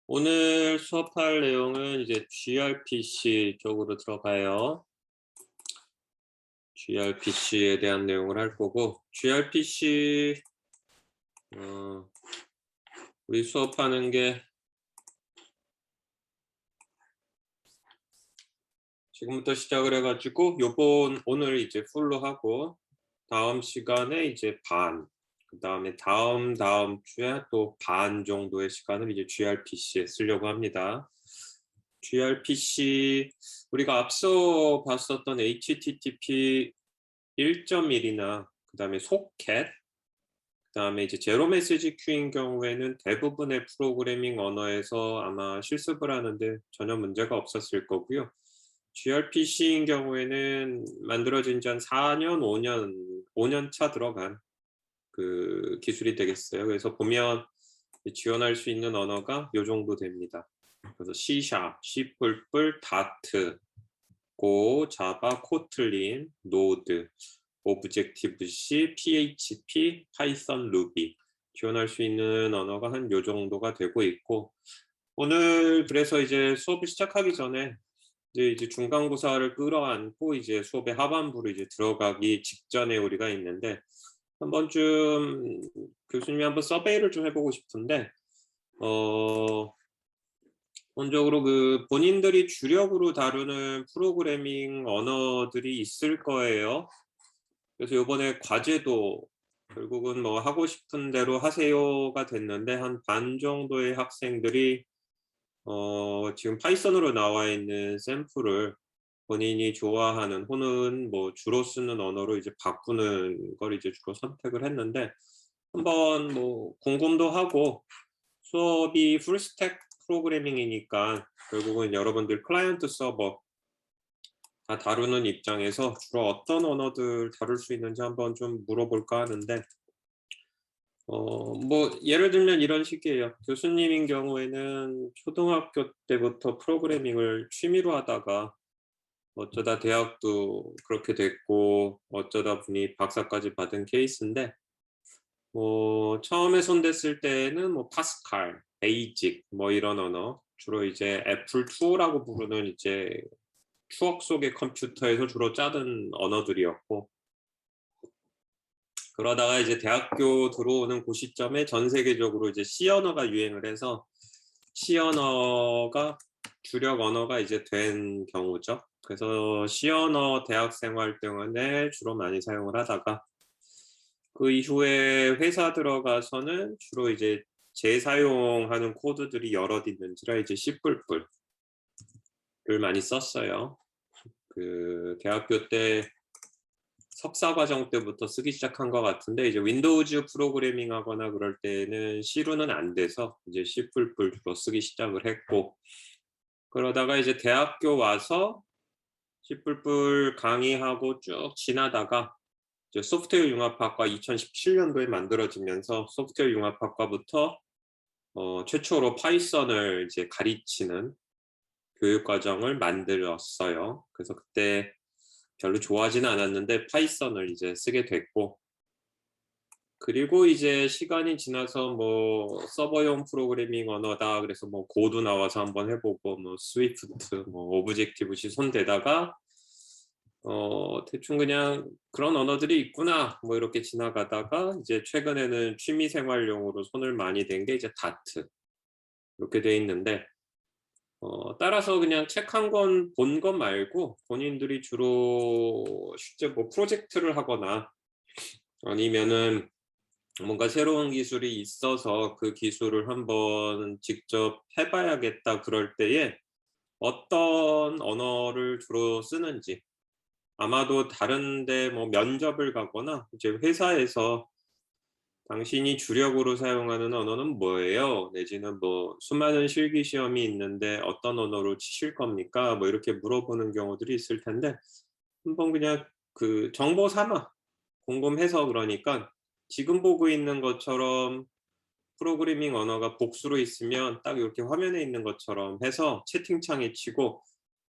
오늘 수업할 내용은 이제 gRPC 쪽으로 들어가요. gRPC에 대한 내용을 할 거고, gRPC 우리 수업하는 게 지금부터 시작을 해가지고 오늘 이제 풀로 하고 다음 시간에 이제 반, 그 다음에 다음 주에 또 반 정도의 시간을 이제 gRPC에 쓰려고 합니다. gRPC 우리가 앞서 봤었던 HTTP 1.1이나 그 다음에 소켓, 그 다음에 이제 제로 메시지 큐인 경우에는 대부분의 프로그래밍 언어에서 아마 실습을 하는데 전혀 문제가 없었을 거고요. gRPC인 경우에는 만들어진 지 한 4년, 5년 차 들어간 그 기술이 되겠어요. 그래서 보면 지원할 수 있는 언어가 이 정도 됩니다. 그래서 C#, C++, 다트, 고, 자바, 코틀린, 노드, 오브젝티브-C, PHP, 파이썬, 루비 지원할 수 있는 언어가 한 요 정도가 되고 있고, 오늘 그래서 이제 수업을 시작하기 전에 이제 중간고사를 끌어안고 이제 수업의 하반부로 이제 들어가기 직전에 우리가 있는데, 한번 좀 교수님이 한번 서베이를 좀 해보고 싶은데, 기본적으로 그 본인들이 주력으로 다루는 프로그래밍 언어들이 있을 거예요. 그래서 이번에 과제도 결국은 뭐 하고 싶은 대로 하세요가 됐는데, 한 반 정도의 학생들이 지금 파이썬으로 나와 있는 샘플을 본인이 좋아하는 혹은 뭐 주로 쓰는 언어로 이제 바꾸는 걸 이제 주로 선택을 했는데, 한번 뭐 궁금도 하고, 수업이 풀스택 프로그래밍이니까 결국은 여러분들 클라이언트 서버 다 다루는 입장에서 주로 어떤 언어들 다룰 수 있는지 한번 좀 물어볼까 하는데, 뭐 예를 들면 이런 식이에요. 교수님인 경우에는 초등학교 때부터 프로그래밍을 취미로 하다가 어쩌다 대학도 그렇게 됐고 어쩌다 보니 박사까지 받은 케이스인데, 뭐 처음에 손댔을 때는 뭐 파스칼, 베이직 뭐 이런 언어, 주로 이제 애플2라고 부르는 이제 추억 속의 컴퓨터에서 주로 짜던 언어들이었고, 그러다가 이제 대학교 들어오는 그 시점에 전 세계적으로 이제 C 언어가 유행을 해서 C 언어가 주력 언어가 이제 된 경우죠. 그래서 C 언어 대학 생활 동안에 주로 많이 사용을 하다가, 그 이후에 회사 들어가서는 주로 이제 재사용하는 코드들이 여럿 있는지라 이제 C++를 많이 썼어요. 그 대학교 때 석사 과정 때부터 쓰기 시작한 것 같은데, 이제 윈도우즈 프로그래밍 하거나 그럴 때는 C로는 안 돼서 이제 C++ 주로 쓰기 시작을 했고, 그러다가 이제 대학교 와서 C++ 강의하고 쭉 지나다가 이제 소프트웨어 융합학과 2017년도에 만들어지면서 소프트웨어 융합학과부터 최초로 파이썬을 이제 가르치는 교육과정을 만들었어요. 그래서 그때 별로 좋아하지는 않았는데 파이썬을 이제 쓰게 됐고, 그리고 이제 시간이 지나서 뭐 서버용 프로그래밍 언어다 그래서 뭐 고도 나와서 한번 해보고, 뭐 스위프트, 뭐 오브젝티브-C 손대다가 대충 그냥 그런 언어들이 있구나 뭐 이렇게 지나가다가, 이제 최근에는 취미생활용으로 손을 많이 댄 게 이제 다트 이렇게 돼 있는데, 따라서 그냥 책 한 권 본 것 말고 본인들이 주로 실제 뭐 프로젝트를 하거나 아니면은 뭔가 새로운 기술이 있어서 그 기술을 한번 직접 해봐야겠다 그럴 때에 어떤 언어를 주로 쓰는지, 아마도 다른데 뭐 면접을 가거나 이제 회사에서 당신이 주력으로 사용하는 언어는 뭐예요? 내지는 뭐 수많은 실기 시험이 있는데 어떤 언어로 치실 겁니까? 뭐 이렇게 물어보는 경우들이 있을 텐데, 한번 그냥 그 정보 삼아 궁금해서, 그러니까 지금 보고 있는 것처럼 프로그래밍 언어가 복수로 있으면 딱 이렇게 화면에 있는 것처럼 해서 채팅창에 치고,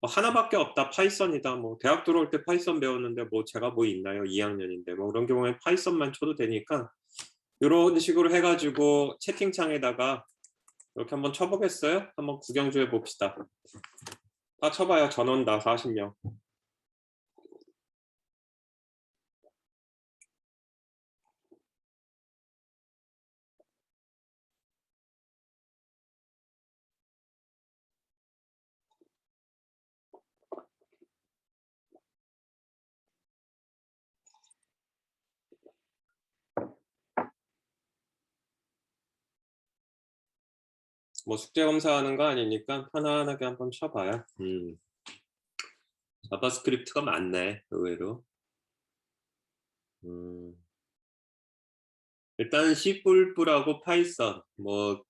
하나밖에 없다 파이썬이다, 뭐 대학 들어올 때 파이썬 배웠는데 뭐 제가 뭐 있나요, 2학년인데 뭐 그런 경우에 파이썬만 쳐도 되니까 이런 식으로 해가지고 채팅창에다가 이렇게 한번 쳐보겠어요? 한번 구경 좀 해봅시다. 다 쳐봐요. 전원 다 40명. 뭐 숙제 검사하는 거 아니니까 편안하게 한번 쳐봐요. 자바스크립트가 많네, 의외로. 일단 C++하고 파이썬, 뭐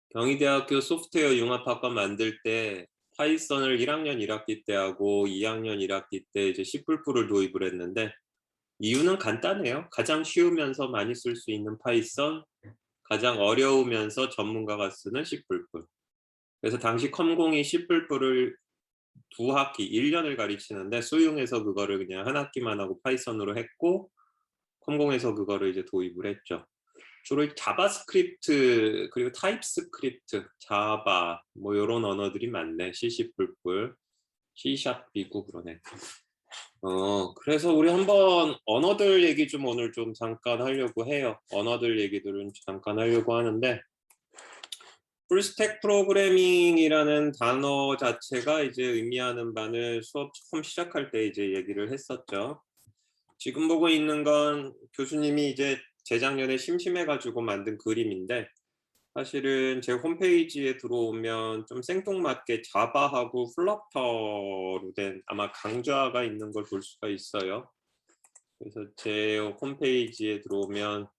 경희대학교 소프트웨어 융합학과 만들 때 파이썬을 1학년 1학기 때 하고 2학년 1학기 때 이제 C++를 도입을 했는데 이유는 간단해요. 가장 쉬우면서 많이 쓸 수 있는 파이썬, 가장 어려우면서 전문가가 쓰는 C++. 그래서 당시 컴공이 C++를 2학기, 1년을 가르치는데 수용해서 그거를 그냥 한 학기만 하고 파이썬으로 했고 컴공에서 그거를 이제 도입을 했죠. 주로 자바스크립트 그리고 타입스크립트, 자바 뭐 이런 언어들이 많네. C++, C샵이고 그러네. 그래서 우리 한번 언어들 얘기 좀 오늘 좀 잠깐 하려고 해요. 언어들 얘기들은 잠깐 하려고 하는데 풀스택 프로그래밍이라는 단어 자체가 이제 의미하는 바는 수업 처음 시작할 때 이제 얘기를 했었죠. 지금 보고 있는 건 교수님이 이제 재작년에 심심해가지고 만든 그림인데 사실은 제 홈페이지에 들어오면 좀 생뚱맞게 자바하고 플러터로 된 아마 강좌가 있는 걸 볼 수가 있어요. 그래서 제 홈페이지에 들어오면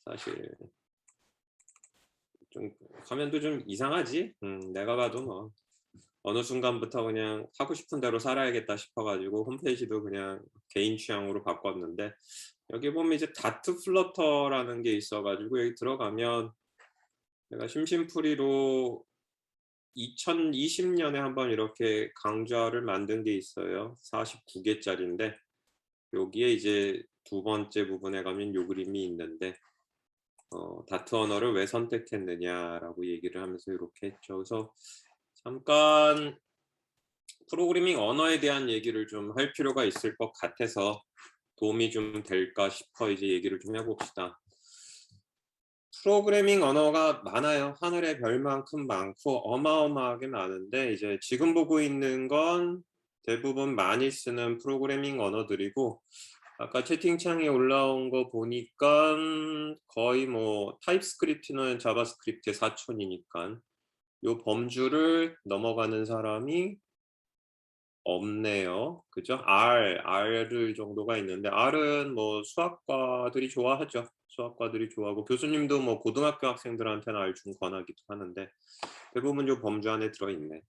사실 좀 화면도 좀 이상하지? 내가 봐도 뭐 어느 순간부터 그냥 하고 싶은 대로 살아야겠다 싶어가지고 홈페이지도 그냥 개인 취향으로 바꿨는데 여기 보면 이제 다트 플러터라는 게 있어가지고 여기 들어가면 내가 심심풀이로 2020년에 한번 이렇게 강좌를 만든 게 있어요. 49개짜리인데 여기에 이제 두 번째 부분에 가면 요 그림이 있는데 다트 언어를 왜 선택했느냐라고 얘기를 하면서 이렇게 했죠. 그래서 잠깐 프로그래밍 언어에 대한 얘기를 좀 할 필요가 있을 것 같아서 도움이 좀 될까 싶어 이제 얘기를 좀 해봅시다. 프로그래밍 언어가 많아요. 하늘의 별만큼 많고 어마어마하게 많은데 이제 지금 보고 있는 건 대부분 많이 쓰는 프로그래밍 언어들이고 아까 채팅창에 올라온 거 보니까 거의 뭐 타입스크립트는 자바스크립트의 사촌이니까 요 범주를 넘어가는 사람이 없네요. 그죠? R 정도가 있는데 R은 뭐 수학과들이 좋아하죠. 수학과들이 좋아하고 교수님도 뭐 고등학교 학생들한테는 R 좀 권하기도 하는데 대부분 요 범주 안에 들어있네.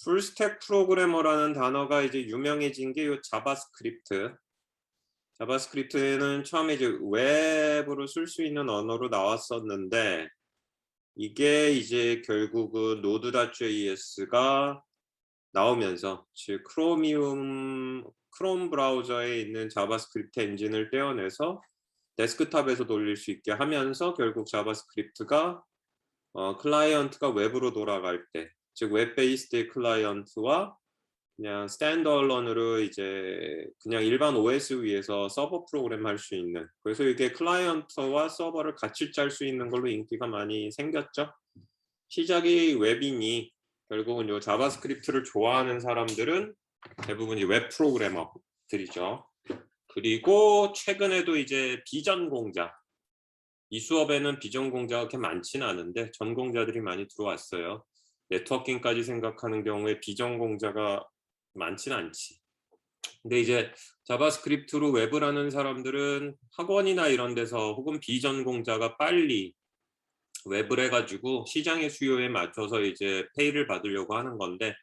풀스택 프로그래머라는 단어가 이제 유명해진 게 요 자바스크립트. 자바스크립트는 처음에 이제 웹으로 쓸 수 있는 언어로 나왔었는데 이게 이제 결국은 Node.js가 나오면서 즉 크롬 브라우저에 있는 자바스크립트 엔진을 떼어내서 데스크탑에서 돌릴 수 있게 하면서 결국 자바스크립트가 클라이언트가 웹으로 돌아갈 때, 즉 웹 베이스드 클라이언트와 그냥 스탠드얼론으로 이제 그냥 일반 OS 위에서 서버 프로그램 할 수 있는, 그래서 이게 클라이언트와 서버를 같이 짤 수 있는 걸로 인기가 많이 생겼죠. 시작이 웹이니 결국은 요 자바스크립트를 좋아하는 사람들은 대부분 이 웹 프로그래머들이죠. 그리고 최근에도 이제 비전공자, 이 수업에는 비전공자가 그렇게 많지는 않은데 전공자들이 많이 들어왔어요. 네트워킹까지 생각하는 경우에 비전공자가 많지는 않지. 근데 이제 자바스크립트로 웹을 하는 사람들은 학원이나 이런 데서 혹은 비전공자가 빨리 웹을 해가지고 시장의 수요에 맞춰서 이제 페이를 받으려고 하는 건데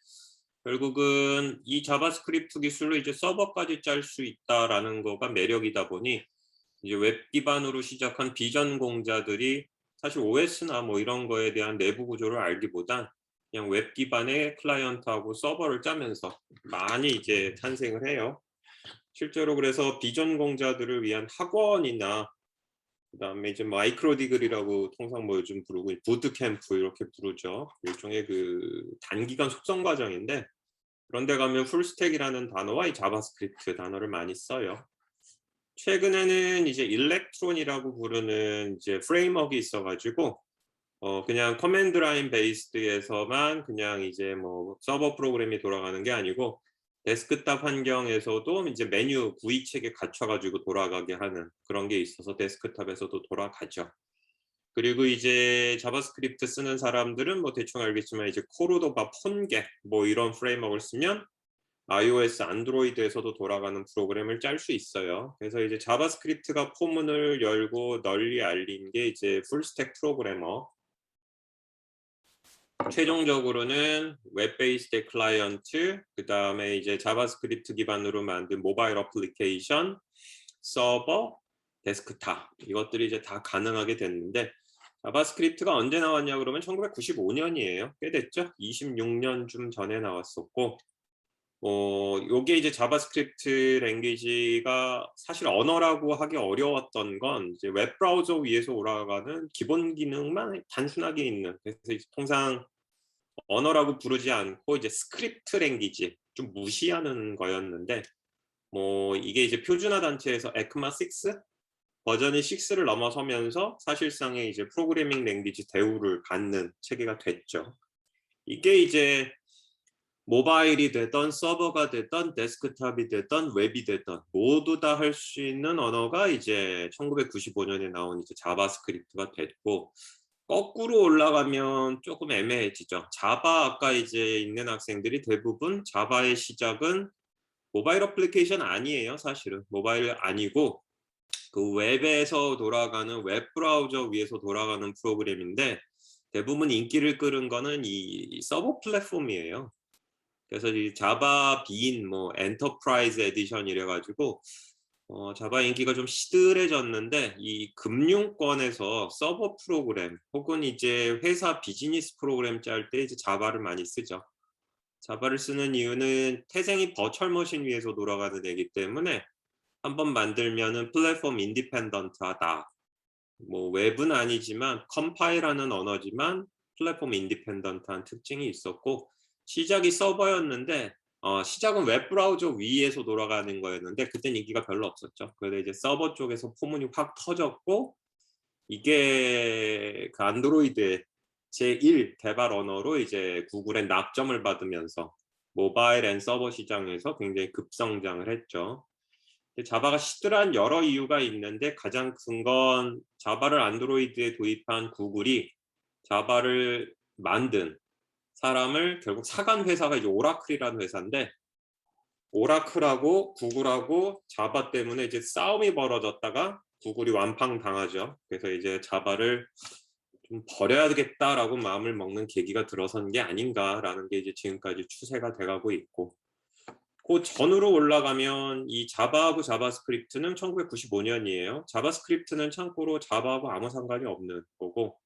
결국은 이 자바스크립트 기술로 이제 서버까지 짤 수 있다라는 거가 매력이다 보니 이제 웹 기반으로 시작한 비전공자들이 사실 OS나 뭐 이런 거에 대한 내부 구조를 알기보단 그냥 웹 기반의 클라이언트하고 서버를 짜면서 많이 이제 탄생을 해요. 실제로 그래서 비전공자들을 위한 학원이나 그다음에 이제 마이크로 디글이라고 통상 뭐 요즘 부르고 부트캠프 이렇게 부르죠. 일종의 그 단기간 속성 과정인데 그런 데 가면 풀스택이라는 단어와 이 자바스크립트 단어를 많이 써요. 최근에는 이제 일렉트론이라고 부르는 이제 프레임워크가 있어 가지고 그냥 커맨드 라인 베이스드에서만 그냥 이제 뭐 서버 프로그램이 돌아가는 게 아니고 데스크탑 환경에서도 이제 메뉴 구이 체계 갖춰 가지고 돌아가게 하는 그런 게 있어서 데스크탑에서도 돌아가죠. 그리고 이제 자바스크립트 쓰는 사람들은 뭐 대충 알겠지만 이제 코르도바, 폰게 뭐 이런 프레임워크를 쓰면 iOS, 안드로이드에서도 돌아가는 프로그램을 짤 수 있어요. 그래서 이제 자바스크립트가 포문을 열고 널리 알린 게 이제 풀스택 프로그래머. 최종적으로는 웹 베이스드 클라이언트, 그다음에 이제 자바스크립트 기반으로 만든 모바일 어플리케이션, 서버, 데스크탑 이것들이 이제 다 가능하게 됐는데 자바스크립트가 언제 나왔냐 그러면 1995년이에요. 꽤 됐죠? 26년쯤 전에 나왔었고 요게 이제 자바스크립트 랭귀지가 사실 언어라고 하기 어려웠던 건 이제 웹 브라우저 위에서 돌아가는 기본 기능만 단순하게 있는 그래서 이제 통상 언어라고 부르지 않고 이제 스크립트 랭귀지 좀 무시하는 거였는데 뭐 이게 이제 표준화 단체에서 에크마 6 버전이 6를 넘어서면서 사실상의 이제 프로그래밍 랭귀지 대우를 받는 체계가 됐죠. 이게 이제 모바일이 되던 서버가 되던 데스크탑이 되던 웹이 되던 모두 다 할 수 있는 언어가 이제 1995년에 나온 이제 자바스크립트가 됐고 거꾸로 올라가면 조금 애매해지죠. 자바 아까 이제 있는 학생들이 대부분 자바의 시작은 모바일 어플리케이션 아니에요. 사실은 모바일 아니고 그 웹에서 돌아가는 웹 브라우저 위에서 돌아가는 프로그램인데 대부분 인기를 끌은 거는 이 서버 플랫폼이에요. 그래서 이 자바 빈 뭐 엔터프라이즈 에디션 이래 가지고 자바 인기가 좀 시들해졌는데 이 금융권에서 서버 프로그램 혹은 이제 회사 비즈니스 프로그램 짤 때 이제 자바를 많이 쓰죠. 자바를 쓰는 이유는 태생이 버추얼 머신 위에서 돌아가는 애기 때문에 한번 만들면은 플랫폼 인디펜던트하다. 뭐 웹은 아니지만 컴파일하는 언어지만 플랫폼 인디펜던트한 특징이 있었고 시작이 서버였는데 시작은 웹 브라우저 위에서 돌아가는 거였는데 그땐 인기가 별로 없었죠. 그래서 이제 서버 쪽에서 포문이 확 터졌고 이게 그 안드로이드의 제1 개발 언어로 이제 구글의 낙점을 받으면서 모바일 앤 서버 시장에서 굉장히 급성장을 했죠. 자바가 시들한 여러 이유가 있는데 가장 큰 건 자바를 안드로이드에 도입한 구글이 자바를 만든 사람을 결국 사간 회사가 이제 오라클이라는 회사인데 오라클하고 구글하고 자바 때문에 이제 싸움이 벌어졌다가 구글이 완팡당하죠. 그래서 이제 자바를 좀 버려야겠다라고 마음을 먹는 계기가 들어선 게 아닌가라는 게 이제 지금까지 추세가 돼가고 있고 그 전으로 올라가면 이 자바하고 자바스크립트는 1995년이에요. 자바스크립트는 참고로 자바하고 아무 상관이 없는 거고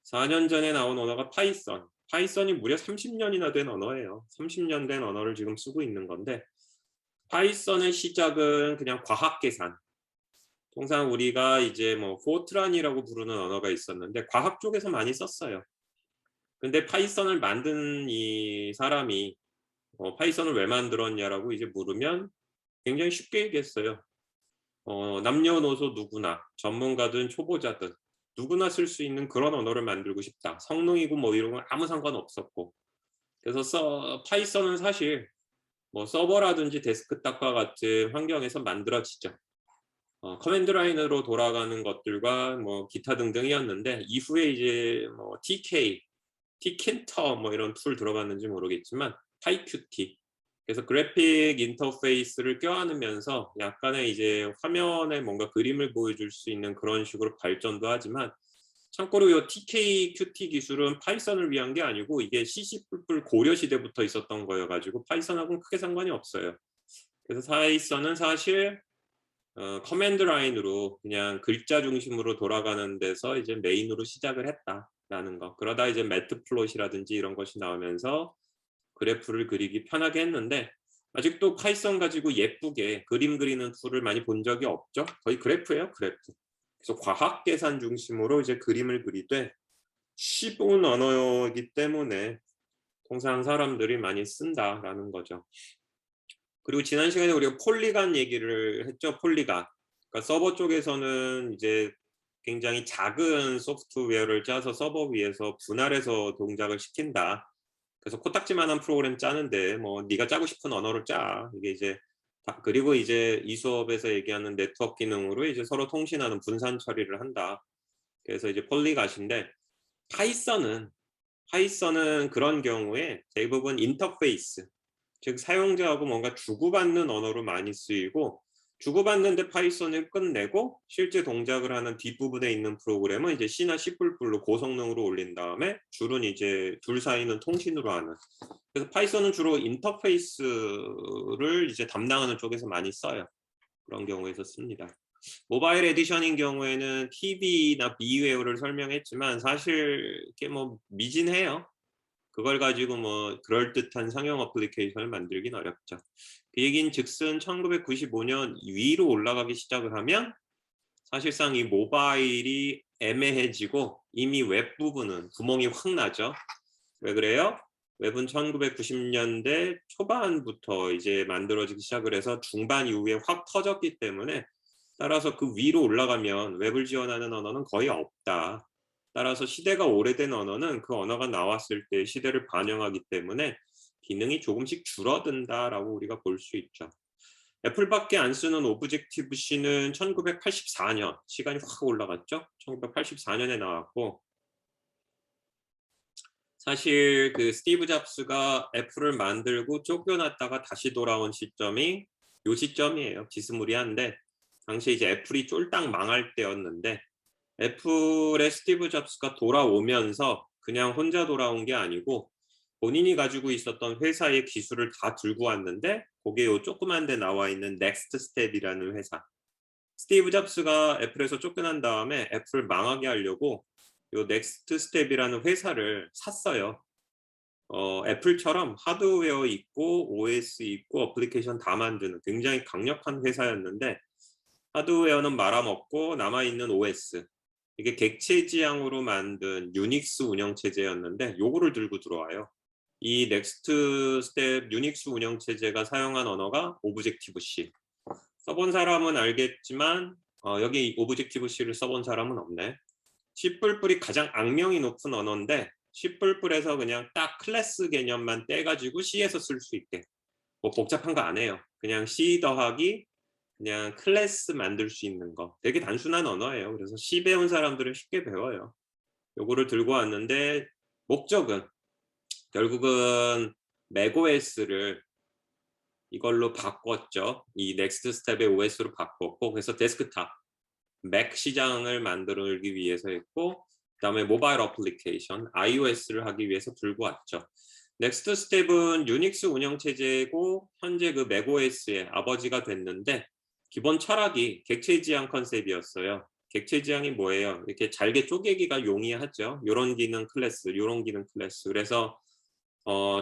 4년 전에 나온 언어가 파이썬. 파이썬이 무려 30년이나 된 언어예요. 30년 된 언어를 지금 쓰고 있는 건데 파이썬의 시작은 그냥 과학 계산. 통상 우리가 이제 뭐 포트란이라고 부르는 언어가 있었는데 과학 쪽에서 많이 썼어요. 근데 파이썬을 만든 이 사람이 파이썬을 왜 만들었냐라고 이제 물으면 굉장히 쉽게 얘기했어요. 남녀노소 누구나 전문가든 초보자든 누구나 쓸 수 있는 그런 언어를 만들고 싶다. 성능이고 뭐 이런 건 아무 상관없었고. 그래서 파이썬은 사실 뭐 서버라든지 데스크탑과 같은 환경에서 만들어지죠. 커맨드 라인으로 돌아가는 것들과 뭐 기타 등등이었는데 이후에 이제 뭐 TK, Tkinter 뭐 이런 툴 들어봤는지 모르겠지만 PyQt 그래서 그래픽 인터페이스를 껴안으면서 약간의 이제 화면에 뭔가 그림을 보여줄 수 있는 그런 식으로 발전도 하지만 참고로 이 TK-Qt 기술은 파이썬을 위한 게 아니고 이게 CC++ 고려 시대부터 있었던 거여가지고 파이썬하고는 크게 상관이 없어요. 그래서 파이썬은 사실 커맨드 라인으로 그냥 글자 중심으로 돌아가는 데서 이제 메인으로 시작을 했다라는 거. 그러다 이제 매트플롯이라든지 이런 것이 나오면서 그래프를 그리기 편하게 했는데 아직도 파이썬 가지고 예쁘게 그림 그리는 툴을 많이 본 적이 없죠. 거의 그래프예요, 그래프. 그래서 과학 계산 중심으로 이제 그림을 그리되 쉬운 언어이기 때문에 통상 사람들이 많이 쓴다라는 거죠. 그리고 지난 시간에 우리가 폴리간 얘기를 했죠. 폴리간. 그러니까 서버 쪽에서는 이제 굉장히 작은 소프트웨어를 짜서 서버 위에서 분할해서 동작을 시킨다. 그래서 코딱지만한 프로그램 짜는데 뭐 네가 짜고 싶은 언어를 짜. 이게 이제 그리고 이제 이 수업에서 얘기하는 네트워크 기능으로 이제 서로 통신하는 분산 처리를 한다. 그래서 이제 폴리갓인데 파이썬은 그런 경우에 대부분 인터페이스, 즉 사용자하고 뭔가 주고받는 언어로 많이 쓰이고, 주고받는데 파이썬을 끝내고 실제 동작을 하는 뒷부분에 있는 프로그램은 이제 C나 C++로 고성능으로 올린 다음에 줄은 이제 둘 사이는 통신으로 하는. 그래서 파이썬은 주로 인터페이스를 이제 담당하는 쪽에서 많이 써요. 그런 경우에서 씁니다. 모바일 에디션인 경우에는 TV나 비웨어를 설명했지만 사실 이게 뭐 미진해요. 그걸 가지고 뭐 그럴듯한 상용 어플리케이션을 만들긴 어렵죠. 그 얘기는 즉슨 1995년 위로 올라가기 시작을 하면 사실상 이 모바일이 애매해지고 이미 웹 부분은 구멍이 확 나죠. 왜 그래요? 웹은 1990년대 초반부터 이제 만들어지기 시작을 해서 중반 이후에 확 터졌기 때문에, 따라서 그 위로 올라가면 웹을 지원하는 언어는 거의 없다. 따라서 시대가 오래된 언어는 그 언어가 나왔을 때 시대를 반영하기 때문에 기능이 조금씩 줄어든다라고 우리가 볼 수 있죠. 애플밖에 안 쓰는 오브젝티브 C는 1984년, 시간이 확 올라갔죠. 1984년에 나왔고, 사실 그 스티브 잡스가 애플을 만들고 쫓겨났다가 다시 돌아온 시점이 요 시점이에요. 비스무리한데 당시에 이제 애플이 쫄딱 망할 때였는데, 애플의 스티브 잡스가 돌아오면서 그냥 혼자 돌아온 게 아니고 본인이 가지고 있었던 회사의 기술을 다 들고 왔는데, 그게 요 조그만 데 나와 있는 넥스트 스텝이라는 회사. 스티브 잡스가 애플에서 쫓겨난 다음에 애플을 망하게 하려고 요 넥스트 스텝이라는 회사를 샀어요. 애플처럼 하드웨어 있고 OS 있고 어플리케이션 다 만드는 굉장히 강력한 회사였는데, 하드웨어는 말아먹고 남아있는 OS, 이게 객체 지향으로 만든 유닉스 운영체제였는데 요거를 들고 들어와요. 이 넥스트 스텝 유닉스 운영체제가 사용한 언어가 오브젝티브 C. 써본 사람은 알겠지만 여기 오브젝티브 C를 써본 사람은 없네. C++이 가장 악명이 높은 언어인데 C++에서 그냥 딱 클래스 개념만 떼가지고 C에서 쓸 수 있게, 뭐 복잡한 거 안 해요. 그냥 C 더하기 그냥 클래스 만들 수 있는 거, 되게 단순한 언어예요. 그래서 C 배운 사람들은 쉽게 배워요. 요거를 들고 왔는데 목적은 결국은 맥OS를 이걸로 바꿨죠. 이 넥스트 스텝의 OS로 바꿨고, 그래서 데스크탑 맥 시장을 만들기 위해서 했고, 그다음에 모바일 어플리케이션 iOS를 하기 위해서 들고 왔죠. 넥스트 스텝은 유닉스 운영체제고 현재 그 맥OS의 아버지가 됐는데, 기본 철학이 객체 지향 컨셉이었어요. 객체 지향이 뭐예요? 이렇게 잘게 쪼개기가 용이하죠. 요런 기능 클래스, 요런 기능 클래스. 그래서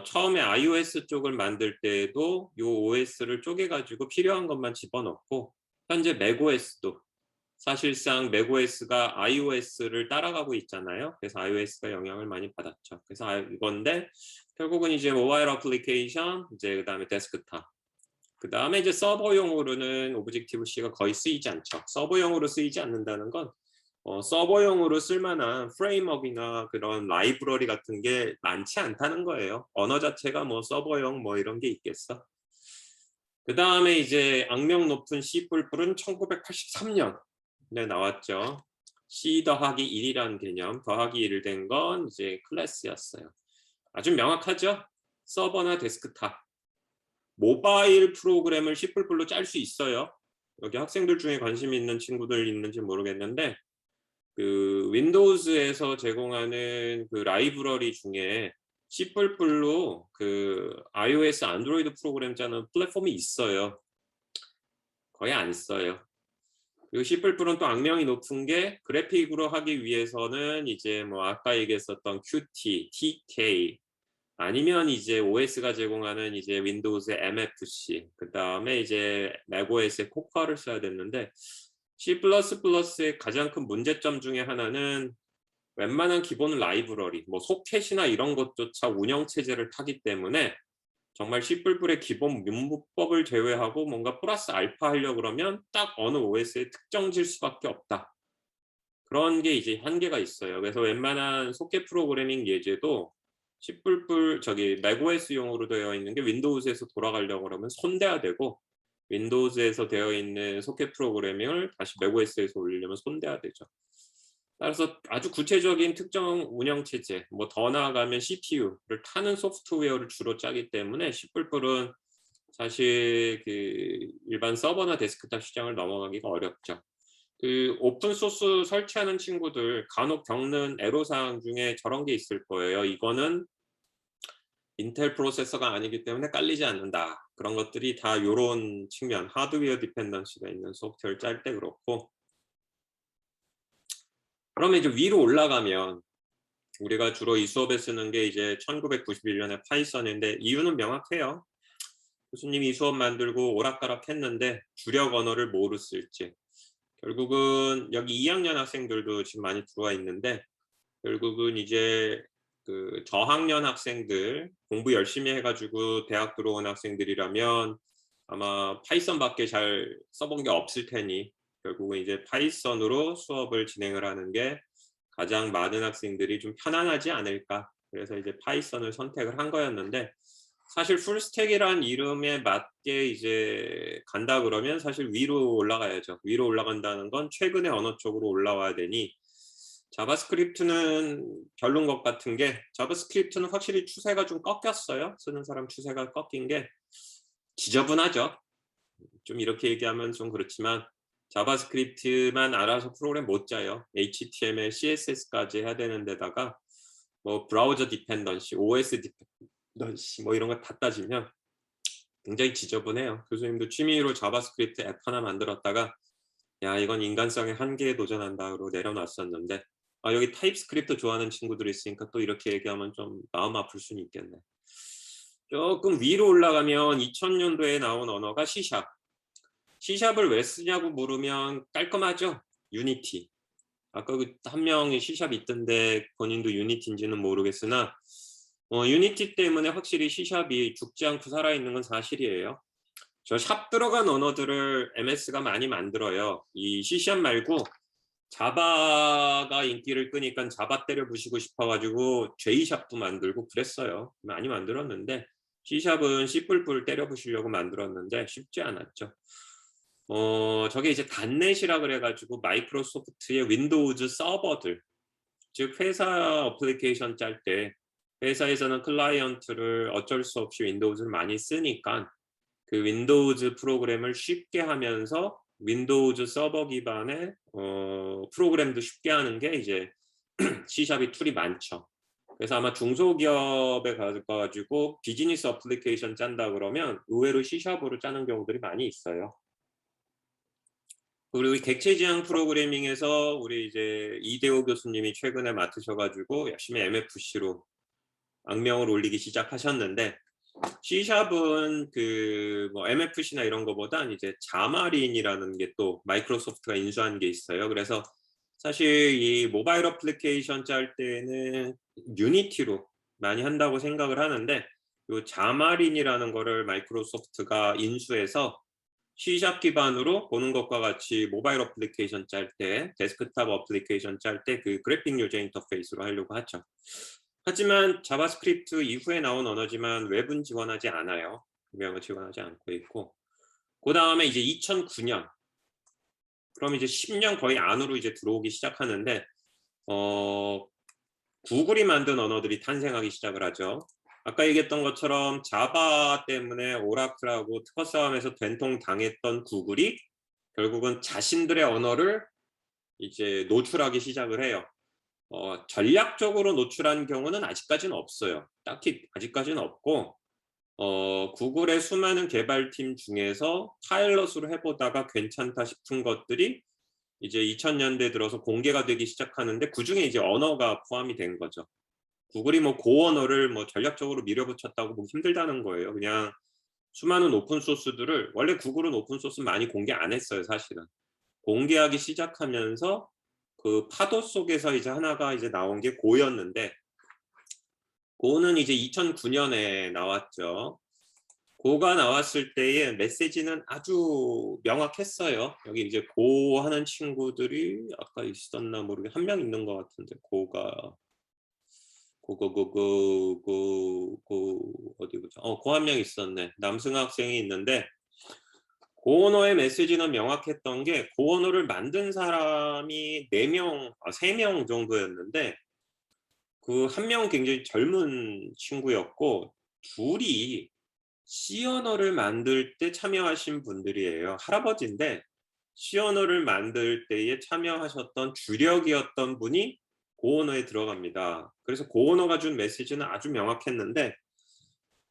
처음에 iOS 쪽을 만들 때에도 요 OS를 쪼개가지고 필요한 것만 집어넣고, 현재 macOS도 사실상 macOS가 iOS를 따라가고 있잖아요. 그래서 iOS가 영향을 많이 받았죠. 그래서 이건데 결국은 이제 모바일 어플리케이션, 이제 그다음에 데스크탑, 그다음에 이제 서버용으로는 오브젝티브 C가 거의 쓰이지 않죠. 서버용으로 쓰이지 않는다는 건 서버용으로 쓸만한 프레임워크나 그런 라이브러리 같은 게 많지 않다는 거예요. 언어 자체가 뭐 서버용 뭐 이런 게 있겠어. 그 다음에 이제 악명 높은 C++은 1983년에 나왔죠. C 더하기 1이라는 개념, 더하기 1을 된 건 이제 클래스였어요. 아주 명확하죠? 서버나 데스크탑. 모바일 프로그램을 C++로 짤 수 있어요. 여기 학생들 중에 관심 있는 친구들 있는지 모르겠는데, 그 윈도우즈에서 제공하는 그 라이브러리 중에 C++로 그 iOS, 안드로이드 프로그램 짜는 플랫폼이 있어요. 거의 안 써요. 그리고 C++는 또 악명이 높은 게 그래픽으로 하기 위해서는 이제 뭐 아까 얘기했었던 Qt, TK, 아니면 이제 OS가 제공하는 이제 윈도우즈의 MFC, 그 다음에 이제 macOS의 코카를 써야 됐는데, C++의 가장 큰 문제점 중에 하나는 웬만한 기본 라이브러리, 뭐 소켓이나 이런 것조차 운영 체제를 타기 때문에 정말 C++의 기본 문법을 제외하고 뭔가 플러스 알파 하려고 그러면 딱 어느 OS의 특정 질수밖에 없다. 그런 게 이제 한계가 있어요. 그래서 웬만한 소켓 프로그래밍 예제도 C++ macOS용으로 되어 있는 게 윈도우즈에서 돌아가려고 그러면 손대야 되고, 윈도우즈에서 되어 있는 소켓 프로그래밍을 다시 macOS에서 올리려면 손대야 되죠. 따라서 아주 구체적인 특정 운영 체제, 뭐 더 나아가면 CPU를 타는 소프트웨어를 주로 짜기 때문에 C++은 사실 그 일반 서버나 데스크탑 시장을 넘어가기가 어렵죠. 그 오픈 소스 설치하는 친구들 간혹 겪는 애로사항 중에 저런 게 있을 거예요. 이거는 인텔 프로세서가 아니기 때문에 깔리지 않는다. 그런 것들이 다 요런 측면, 하드웨어 디펜던시가 있는 소프트웨어를 짤 때 그렇고, 그러면 이제 위로 올라가면 우리가 주로 이 수업에 쓰는 게 이제 1991년에 파이썬인데 이유는 명확해요. 교수님이 이 수업 만들고 오락가락 했는데 주력 언어를 뭐로 쓸지. 결국은 여기 2학년 학생들도 지금 많이 들어와 있는데, 결국은 이제 그 저학년 학생들 공부 열심히 해가지고 대학 들어온 학생들이라면 아마 파이썬밖에 잘 써본 게 없을 테니 결국은 이제 파이썬으로 수업을 진행을 하는 게 가장 많은 학생들이 좀 편안하지 않을까. 그래서 이제 파이썬을 선택을 한 거였는데, 사실 풀스택이란 이름에 맞게 이제 간다 그러면 사실 위로 올라가야죠. 위로 올라간다는 건 최근의 언어 쪽으로 올라와야 되니, 자바스크립트는 별론 것 같은 게, 자바스크립트는 확실히 추세가 좀 꺾였어요. 쓰는 사람 추세가 꺾인 게 지저분하죠. 좀 이렇게 얘기하면 좀 그렇지만 자바스크립트만 알아서 프로그램 못 짜요. HTML, CSS까지 해야 되는 데다가 뭐 브라우저 디펜던시, OS 디펜던시 뭐 이런 거 다 따지면 굉장히 지저분해요. 교수님도 취미로 자바스크립트 앱 하나 만들었다가 야 이건 인간성의 한계에 도전한다고 내려놨었는데, 여기 타입스크립트 좋아하는 친구들이 있으니까 또 이렇게 얘기하면 좀 마음 아플 수는 있겠네. 조금 위로 올라가면 2000년도에 나온 언어가 C샵. C샵을 왜 쓰냐고 물으면 깔끔하죠. 유니티. 아까 한 명이 C샵 있던데 본인도 유니티인지는 모르겠으나 유니티 때문에 확실히 C샵이 죽지 않고 살아있는 건 사실이에요. 저 샵 들어간 언어들을 MS가 많이 만들어요. 이 C샵 말고 자바가 인기를 끄니까 자바 때려 부시고 싶어가지고 J샵도 만들고 그랬어요. 많이 만들었는데 C샵은 C++ 때려 부시려고 만들었는데 쉽지 않았죠. 저게 이제 단넷이라 그래가지고 마이크로소프트의 윈도우즈 서버들, 즉 회사 어플리케이션 짤 때 회사에서는 클라이언트를 어쩔 수 없이 윈도우즈를 많이 쓰니까 그 윈도우즈 프로그램을 쉽게 하면서 윈도우즈 서버 기반의 프로그램도 쉽게 하는 게 이제 C샵이 툴이 많죠. 그래서 아마 중소기업에 가가지고 비즈니스 어플리케이션 짠다 그러면 의외로 C샵으로 짜는 경우들이 많이 있어요. 그리고 객체 지향 프로그래밍에서 우리 이제 이대호 교수님이 최근에 맡으셔가지고 열심히 MFC로 악명을 올리기 시작하셨는데, C샵은 그 뭐 MFC나 이런 거보다 이제 자마린이라는 게 또 마이크로소프트가 인수한 게 있어요. 그래서 사실 이 모바일 어플리케이션 짤 때는 유니티로 많이 한다고 생각을 하는데, 이 자마린이라는 거를 마이크로소프트가 인수해서 C샵 기반으로 보는 것과 같이 모바일 어플리케이션 짤 때, 데스크탑 어플리케이션 짤 때 그 그래픽 유저 인터페이스로 하려고 하죠. 하지만 자바스크립트 이후에 나온 언어지만 웹은 지원하지 않아요. 분명히 지원하지 않고 있고, 그 다음에 이제 2009년, 그럼 이제 10년 거의 안으로 이제 들어오기 시작하는데, 구글이 만든 언어들이 탄생하기 시작을 하죠. 아까 얘기했던 것처럼 자바 때문에 오라클하고 특허 싸움에서 된통 당했던 구글이 결국은 자신들의 언어를 이제 노출하기 시작을 해요. 전략적으로 노출한 경우는 아직까지는 없어요. 딱히 아직까지는 없고, 구글의 수많은 개발팀 중에서 파일럿으로 해보다가 괜찮다 싶은 것들이 이제 2000년대 들어서 공개가 되기 시작하는데, 그중에 이제 언어가 포함이 된 거죠. 구글이 뭐 고언어를 뭐 전략적으로 밀어붙였다고 보기 힘들다는 거예요. 그냥 수많은 오픈소스들을, 원래 구글은 오픈소스 많이 공개 안 했어요, 사실은. 공개하기 시작하면서 그 파도 속에서 이제 하나가 이제 나온 게 고였는데, 고는 이제 2009년에 나왔죠. 고가 나왔을 때의 메시지는 아주 명확했어요. 여기 이제 고 하는 친구들이 아까 있었나 모르게 한 명 있는 것 같은데, 고가 어디 보자. 고 한 명 있었네. 남승 학생이 있는데, 고 언어의 메시지는 명확했던 게, 고 언어를 만든 사람이 3명 정도였는데, 그 한 명은 굉장히 젊은 친구였고, 둘이 C 언어를 만들 때 참여하신 분들이에요. 할아버지인데 C 언어를 만들 때에 참여하셨던 주력이었던 분이 고 언어에 들어갑니다. 그래서 고 언어가 준 메시지는 아주 명확했는데,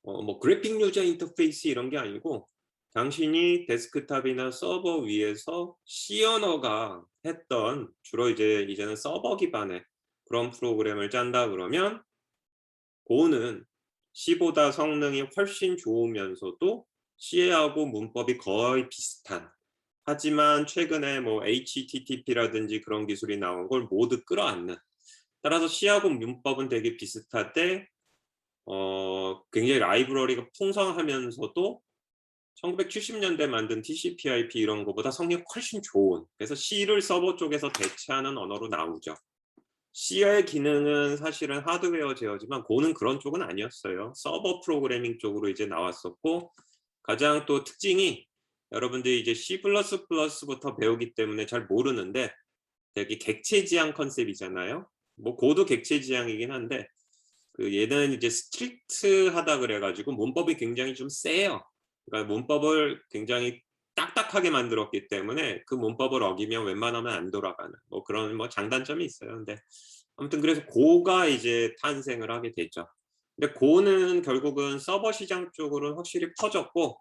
뭐 그래픽 유저 인터페이스 이런 게 아니고, 당신이 데스크탑이나 서버 위에서 C 언어가 했던, 주로 이제는 서버 기반의 그런 프로그램을 짠다 그러면, 고는 C보다 성능이 훨씬 좋으면서도 C하고 문법이 거의 비슷한, 하지만 최근에 뭐 HTTP라든지 그런 기술이 나온 걸 모두 끌어안는, 따라서 C하고 문법은 되게 비슷한데 굉장히 라이브러리가 풍성하면서도 1970년대 만든 TCP/IP 이런 거보다 성능이 훨씬 좋은, 그래서 C를 서버 쪽에서 대체하는 언어로 나오죠. C의 기능은 사실은 하드웨어 제어지만 고는 그런 쪽은 아니었어요. 서버 프로그래밍 쪽으로 이제 나왔었고, 가장 또 특징이, 여러분들이 이제 C++부터 배우기 때문에 잘 모르는데, 되게 객체 지향 컨셉이잖아요. 뭐 고도 객체 지향이긴 한데, 그 얘는 이제 스트릭트하다 그래가지고 문법이 굉장히 좀 세요. 그러니까 문법을 굉장히 딱딱하게 만들었기 때문에 그 문법을 어기면 웬만하면 안 돌아가는 뭐 그런 뭐 장단점이 있어요. 근데 아무튼 그래서 고가 이제 탄생을 하게 됐죠. 근데 고는 결국은 서버 시장 쪽으로는 확실히 퍼졌고,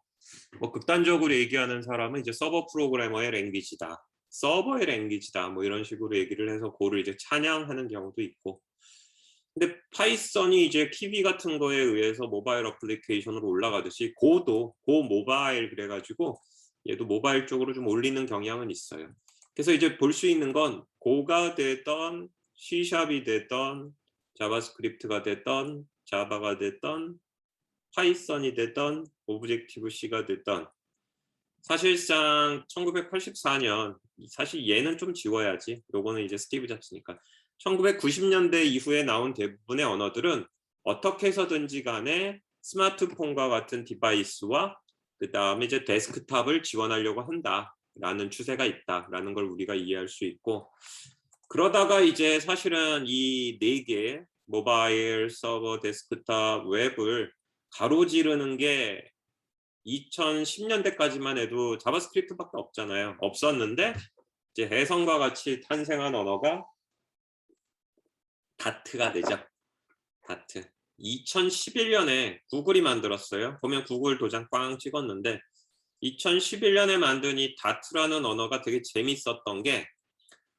뭐 극단적으로 얘기하는 사람은 이제 서버 프로그래머의 랭귀지다, 서버의 랭귀지다, 뭐 이런 식으로 얘기를 해서 고를 이제 찬양하는 경우도 있고. 근데 파이썬이 이제 키위 같은 거에 의해서 모바일 어플리케이션으로 올라가듯이 고도 고 모바일 그래가지고 얘도 모바일 쪽으로 좀 올리는 경향은 있어요. 그래서 이제 볼 수 있는 건, 고가 되던 C샵이 되던 자바스크립트가 되던 자바가 되던 파이썬이 되던 오브젝티브 C가 되던, 사실상 1984년, 사실 얘는 좀 지워야지, 요거는 이제 스티브 잡스니까, 1990년대 이후에 나온 대부분의 언어들은 어떻게 해서든지 간에 스마트폰과 같은 디바이스와 그 다음에 이제 데스크탑을 지원하려고 한다라는 추세가 있다라는 걸 우리가 이해할 수 있고, 그러다가 이제 사실은 이 네 개, 모바일, 서버, 데스크탑, 웹을 가로지르는 게 2010년대까지만 해도 자바스크립트밖에 없었는데, 이제 해성과 같이 탄생한 언어가 다트가 되죠. 다트. 2011년에 구글이 만들었어요. 보면 구글 도장 꽝 찍었는데, 2011년에 만든 이 다트라는 언어가 되게 재밌었던 게,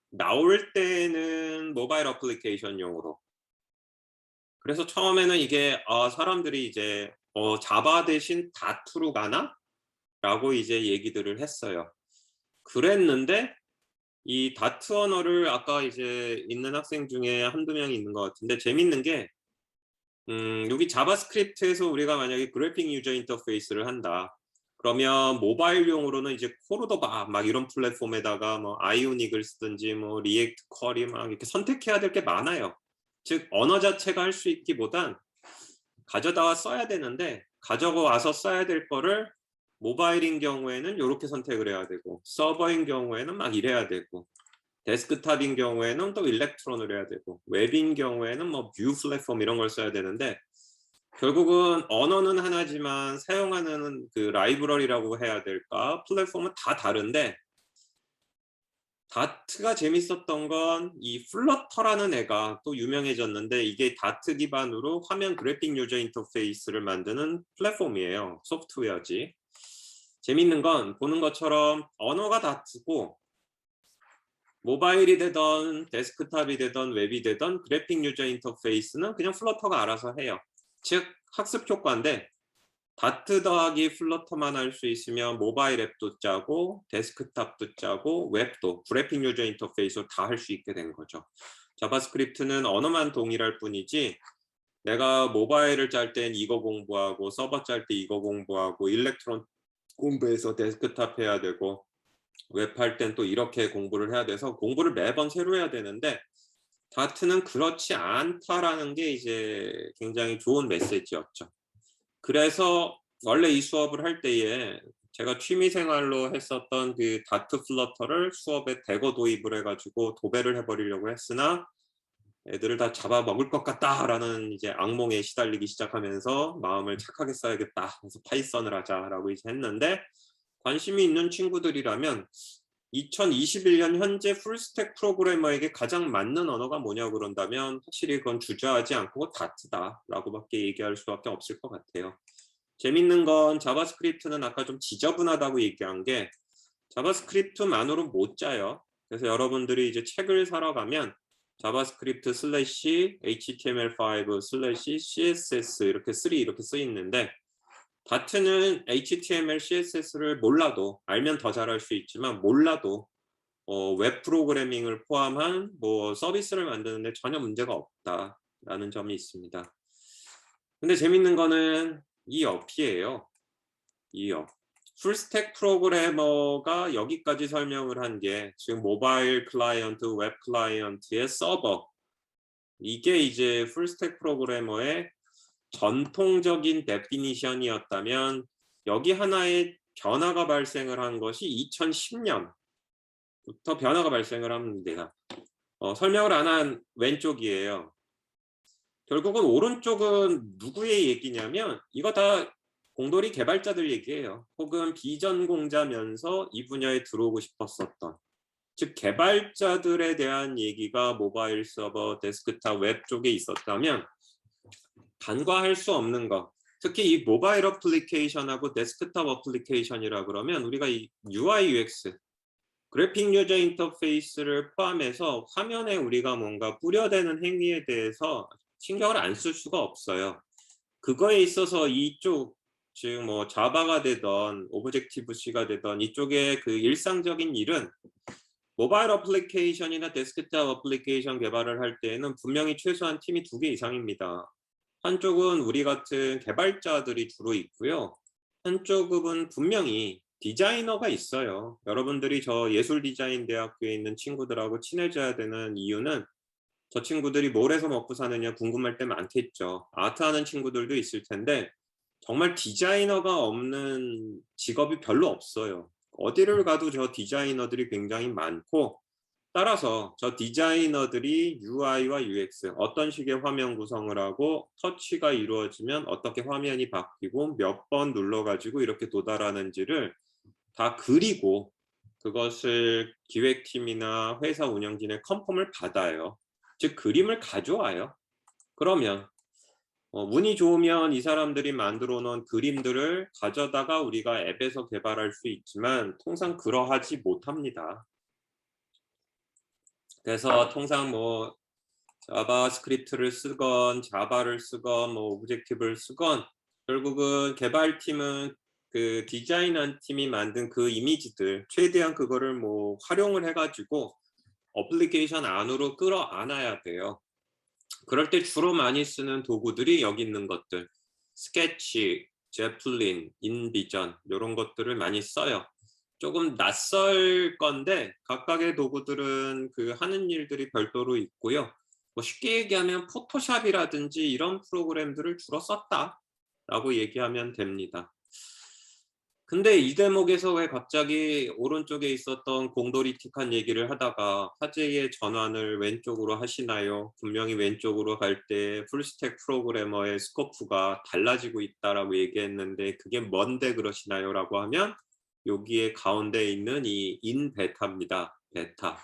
나올 때는 모바일 어플리케이션용으로, 그래서 처음에는 이게 사람들이 이제 자바 대신 다트로 가나? 라고 이제 얘기들을 했어요. 그랬는데 이 다트 언어를 아까 이제 있는 학생 중에 한두 명이 있는 것 같은데, 재밌는 게 여기 자바스크립트에서 우리가 만약에 그래픽 유저 인터페이스를 한다 그러면, 모바일용으로는 이제 코르도바 막 이런 플랫폼에다가 뭐 아이오닉을 쓰든지 뭐 리액트 쿼리 막 이렇게 선택해야 될 게 많아요. 즉 언어 자체가 할 수 있기보단 가져다 써야 되는데, 가져와서 써야 될 거를 모바일인 경우에는 이렇게 선택을 해야 되고, 서버인 경우에는 막 이래야 되고, 데스크탑인 경우에는 또 일렉트론을 해야 되고, 웹인 경우에는 뭐 뷰 플랫폼 이런 걸 써야 되는데, 결국은 언어는 하나지만 사용하는 그 라이브러리라고 해야 될까, 플랫폼은 다 다른데, 다트가 재밌었던 건 이 플러터라는 애가 또 유명해졌는데, 이게 다트 기반으로 화면 그래픽 유저 인터페이스를 만드는 플랫폼이에요. 소프트웨어지. 재밌는 건, 보는 것처럼 언어가 다트고, 모바일이 되던 데스크탑이 되던 웹이 되던 그래픽 유저 인터페이스는 그냥 플러터가 알아서 해요. 즉 학습 효과인데, 다트 더하기 플러터만 할 수 있으면 모바일 앱도 짜고 데스크탑도 짜고 웹도 그래픽 유저 인터페이스로 다 할 수 있게 된 거죠. 자바스크립트는 언어만 동일할 뿐이지 내가 모바일을 짤 땐 이거 공부하고 서버 짤 때 이거 공부하고 일렉트론 공부해서 데스크탑 해야 되고 웹 할 땐 또 이렇게 공부를 해야 돼서 공부를 매번 새로 해야 되는데 다트는 그렇지 않다라는 게 이제 굉장히 좋은 메시지였죠. 그래서 원래 이 수업을 할 때에 제가 취미생활로 했었던 그 다트 플러터를 수업에 대거 도입을 해가지고 도배를 해버리려고 했으나 애들을 다 잡아먹을 것 같다라는 이제 악몽에 시달리기 시작하면서 마음을 착하게 써야겠다. 그래서 파이썬을 하자라고 이제 했는데 관심이 있는 친구들이라면 2021년 현재 풀스택 프로그래머에게 가장 맞는 언어가 뭐냐고 그런다면 확실히 그건 주저하지 않고 다트다라고밖에 얘기할 수밖에 없을 것 같아요. 재밌는 건 자바스크립트는 아까 좀 지저분하다고 얘기한 게 자바스크립트만으로 못 짜요. 그래서 여러분들이 이제 책을 사러 가면 자바스크립트 슬래시 html5 슬래시 css 이렇게 3 이렇게 쓰여 있는데 다트는 HTML, CSS를 몰라도 알면 더 잘할 수 있지만 몰라도 웹 프로그래밍을 포함한 뭐 서비스를 만드는데 전혀 문제가 없다라는 점이 있습니다. 근데 재밌는 거는 이 업이에요. 이 업. 풀스택 프로그래머가 여기까지 설명을 한 게 지금 모바일 클라이언트, 웹 클라이언트의 서버 이게 이제 풀스택 프로그래머의 전통적인 데피니션이었다면 여기 하나의 변화가 발생을 한 것이 2010년부터 변화가 발생을 합니다. 설명을 안 한 왼쪽이에요. 결국은 오른쪽은 누구의 얘기냐면 이거 다 공돌이 개발자들 얘기예요. 혹은 비전공자면서 이 분야에 들어오고 싶었었던 즉 개발자들에 대한 얘기가 모바일 서버, 데스크탑, 웹 쪽에 있었다면 간과할 수 없는 거 특히 이 모바일 어플리케이션하고 데스크탑 어플리케이션이라 그러면 우리가 이 UI, UX 그래픽 유저 인터페이스를 포함해서 화면에 우리가 뭔가 뿌려대는 행위에 대해서 신경을 안 쓸 수가 없어요. 그거에 있어서 이쪽 즉 뭐 자바가 되던 오브젝티브 C가 되던 이쪽의 그 일상적인 일은 모바일 어플리케이션이나 데스크탑 어플리케이션 개발을 할 때에는 분명히 최소한 팀이 2개 이상입니다. 한쪽은 우리 같은 개발자들이 주로 있고요. 한쪽은 분명히 디자이너가 있어요. 여러분들이 저 예술디자인대학교에 있는 친구들하고 친해져야 되는 이유는 저 친구들이 뭘 해서 먹고 사느냐 궁금할 때 많겠죠. 아트하는 친구들도 있을 텐데 정말 디자이너가 없는 직업이 별로 없어요. 어디를 가도 저 디자이너들이 굉장히 많고 따라서 저 디자이너들이 UI와 UX 어떤 식의 화면 구성을 하고 터치가 이루어지면 어떻게 화면이 바뀌고 몇 번 눌러가지고 이렇게 도달하는지를 다 그리고 그것을 기획팀이나 회사 운영진의 컨펌을 받아요. 즉 그림을 가져와요. 그러면 운이 좋으면 이 사람들이 만들어 놓은 그림들을 가져다가 우리가 앱에서 개발할 수 있지만 통상 그러하지 못합니다. 그래서 통상 뭐 자바스크립트를 쓰건 자바를 쓰건 뭐 오브젝티브를 쓰건 결국은 개발팀은 그 디자인한 팀이 만든 그 이미지들 최대한 그거를 뭐 활용을 해가지고 어플리케이션 안으로 끌어안아야 돼요. 그럴 때 주로 많이 쓰는 도구들이 여기 있는 것들 스케치, 제플린, 인비전 이런 것들을 많이 써요. 조금 낯설 건데 각각의 도구들은 그 하는 일들이 별도로 있고요. 뭐 쉽게 얘기하면 포토샵이라든지 이런 프로그램들을 주로 썼다라고 얘기하면 됩니다. 근데 이 대목에서 왜 갑자기 오른쪽에 있었던 공돌이틱한 얘기를 하다가 화제의 전환을 왼쪽으로 하시나요? 분명히 왼쪽으로 갈 때 풀스택 프로그래머의 스코프가 달라지고 있다라고 얘기했는데 그게 뭔데 그러시나요? 라고 하면 여기에 가운데 있는 이 인 베타입니다. 베타.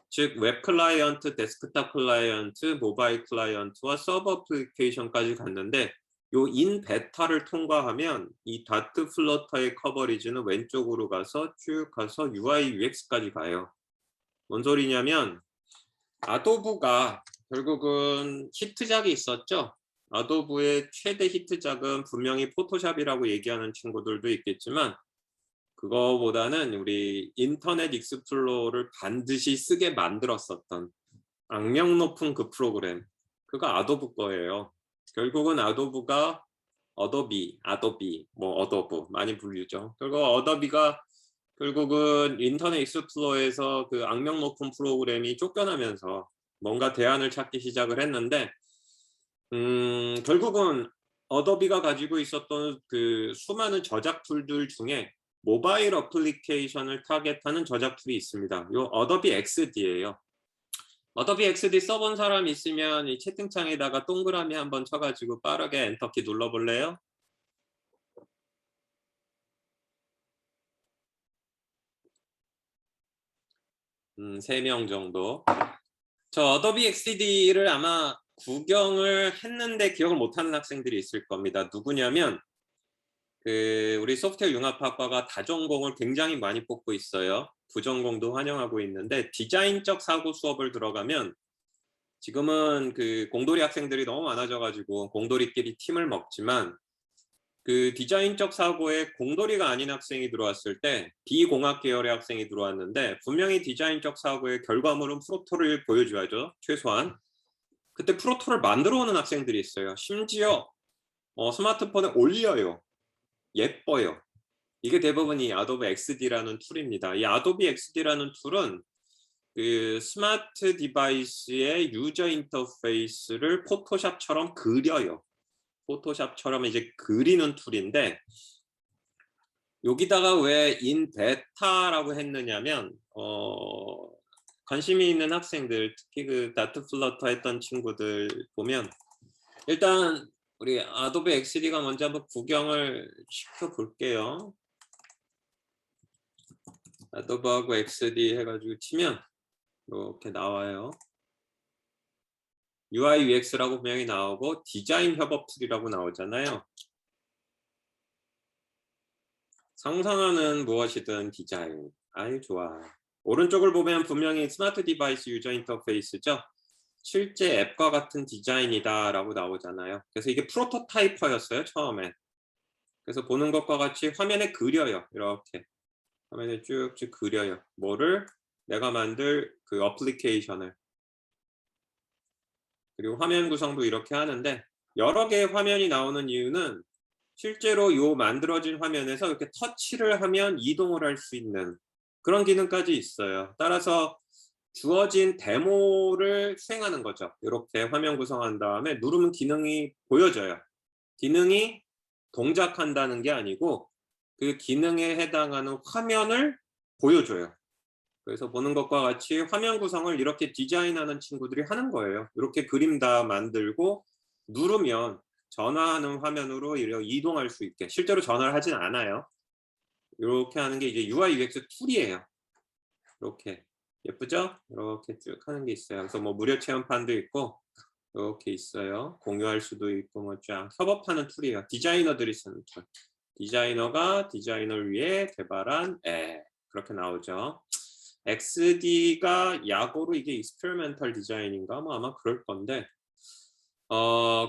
즉 웹 클라이언트, 데스크탑 클라이언트, 모바일 클라이언트와 서버 어플리케이션까지 갔는데 요 인 베타를 통과하면 이 다트 플러터의 커버리지는 왼쪽으로 가서 쭉 가서 UI, UX까지 가요. 뭔 소리냐면 아도브가 결국은 히트작이 있었죠. 아도브의 최대 히트작은 분명히 포토샵이라고 얘기하는 친구들도 있겠지만 그거보다는 우리 인터넷 익스플로러를 반드시 쓰게 만들었었던 악명 높은 그 프로그램, 그거 아도브 거예요. 결국은 아도브가 아도비, 뭐 어도브 많이 불리죠. 그리고 어도비가 결국은 인터넷 익스플로러에서 그 악명 높은 프로그램이 쫓겨나면서 뭔가 대안을 찾기 시작을 했는데 결국은 어도비가 가지고 있었던 그 수많은 저작 툴들 중에 모바일 어플리케이션을 타겟하는 저작 툴이 있습니다. 요 어도비 XD예요. 어도비 XD 써본 사람 있으면 이 채팅창에다가 동그라미 한번 쳐가지고 빠르게 엔터키 눌러볼래요? 3명 정도. 저 어도비 XD를 아마 구경을 했는데 기억을 못하는 학생들이 있을 겁니다. 누구냐면 그 우리 소프트웨어 융합학과가 다전공을 굉장히 많이 뽑고 있어요. 부전공도 환영하고 있는데 디자인적 사고 수업을 들어가면 지금은 그 공돌이 학생들이 너무 많아져가지고 공돌이끼리 팀을 먹지만 그 디자인적 사고에 공돌이가 아닌 학생이 들어왔을 때 비공학 계열의 학생이 들어왔는데 분명히 디자인적 사고의 결과물은 프로토를 보여줘야죠. 최소한. 그때 프로토를 만들어 오는 학생들이 있어요. 심지어 스마트폰에 올려요. 예뻐요. 이게 대부분 이 아도be XD라는 툴입니다. 이 아도be XD라는 툴은 그 스마트 디바이스의 유저 인터페이스를 포토샵처럼 그려요. 포토샵처럼 이제 그리는 툴인데 여기다가 왜 인 베타라고 했느냐면 관심이 있는 학생들 특히 그 다트 플러터 했던 친구들 보면 일단 우리 아도be XD가 먼저 한번 구경을 시켜 볼게요. 아도be하고 XD 해가지고 치면 이렇게 나와요. UI UX라고 분명히 나오고 디자인 협업 툴이라고 나오잖아요. 상상하는 무엇이든 디자인. 아유 좋아. 오른쪽을 보면 분명히 스마트 디바이스 유저 인터페이스죠. 실제 앱과 같은 디자인이다 라고 나오잖아요. 그래서 이게 프로토타이퍼였어요 처음에. 그래서 보는 것과 같이 화면에 그려요. 이렇게 화면에 쭉쭉 그려요. 뭐를? 내가 만들 그 어플리케이션을. 그리고 화면 구성도 이렇게 하는데 여러 개의 화면이 나오는 이유는 실제로 요 만들어진 화면에서 이렇게 터치를 하면 이동을 할 수 있는 그런 기능까지 있어요. 따라서 주어진 데모를 수행하는 거죠. 이렇게 화면 구성한 다음에 누르면 기능이 보여져요. 기능이 동작한다는 게 아니고 그 기능에 해당하는 화면을 보여줘요. 그래서 보는 것과 같이 화면 구성을 이렇게 디자인하는 친구들이 하는 거예요. 이렇게 그림 다 만들고 누르면 전화하는 화면으로 이동할 수 있게. 실제로 전화를 하진 않아요. 이렇게 하는 게 이제 UI UX 툴이에요. 이렇게 예쁘죠? 이렇게 쭉 하는 게 있어요. 그래서 뭐 무료 체험판도 있고 이렇게 있어요. 공유할 수도 있고 뭐 쫙 협업하는 툴이에요. 디자이너들이 쓰는 툴. 디자이너가 디자이너를 위해 개발한 앱. 그렇게 나오죠. XD가 약어로 이게 익스페리멘털 디자인인가? 뭐 아마 그럴 건데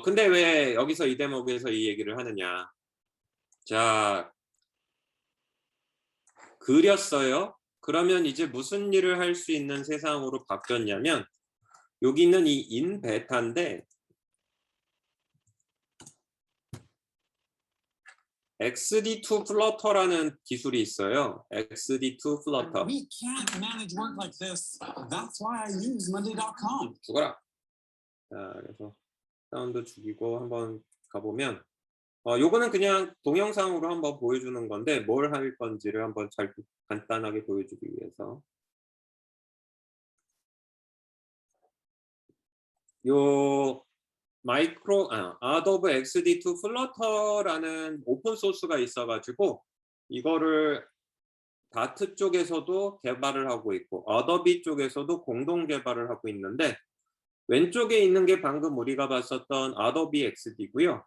근데 왜 여기서 이 대목에서 이 얘기를 하느냐. 자, 그렸어요. 그러면 이제 무슨 일을 할 수 있는 세상으로 바뀌었냐면 여기 있는 이 인 베타인데 XD2 플러터라는 기술이 있어요. XD2 플러터. We can't manage work like this. That's why I use Monday.com. 죽어라. 자, 그래서 사운드 죽이고 한번 가보면 요거는 그냥 동영상으로 한번 보여주는 건데 뭘 할 건지를 한번 잘 간단하게 보여주기 위해서 요 아도be XD2 플러터라는 오픈 소스가 있어가지고 이거를 다트 쪽에서도 개발을 하고 있고 어도비 쪽에서도 공동 개발을 하고 있는데 왼쪽에 있는 게 방금 우리가 봤었던 아도비 XD고요.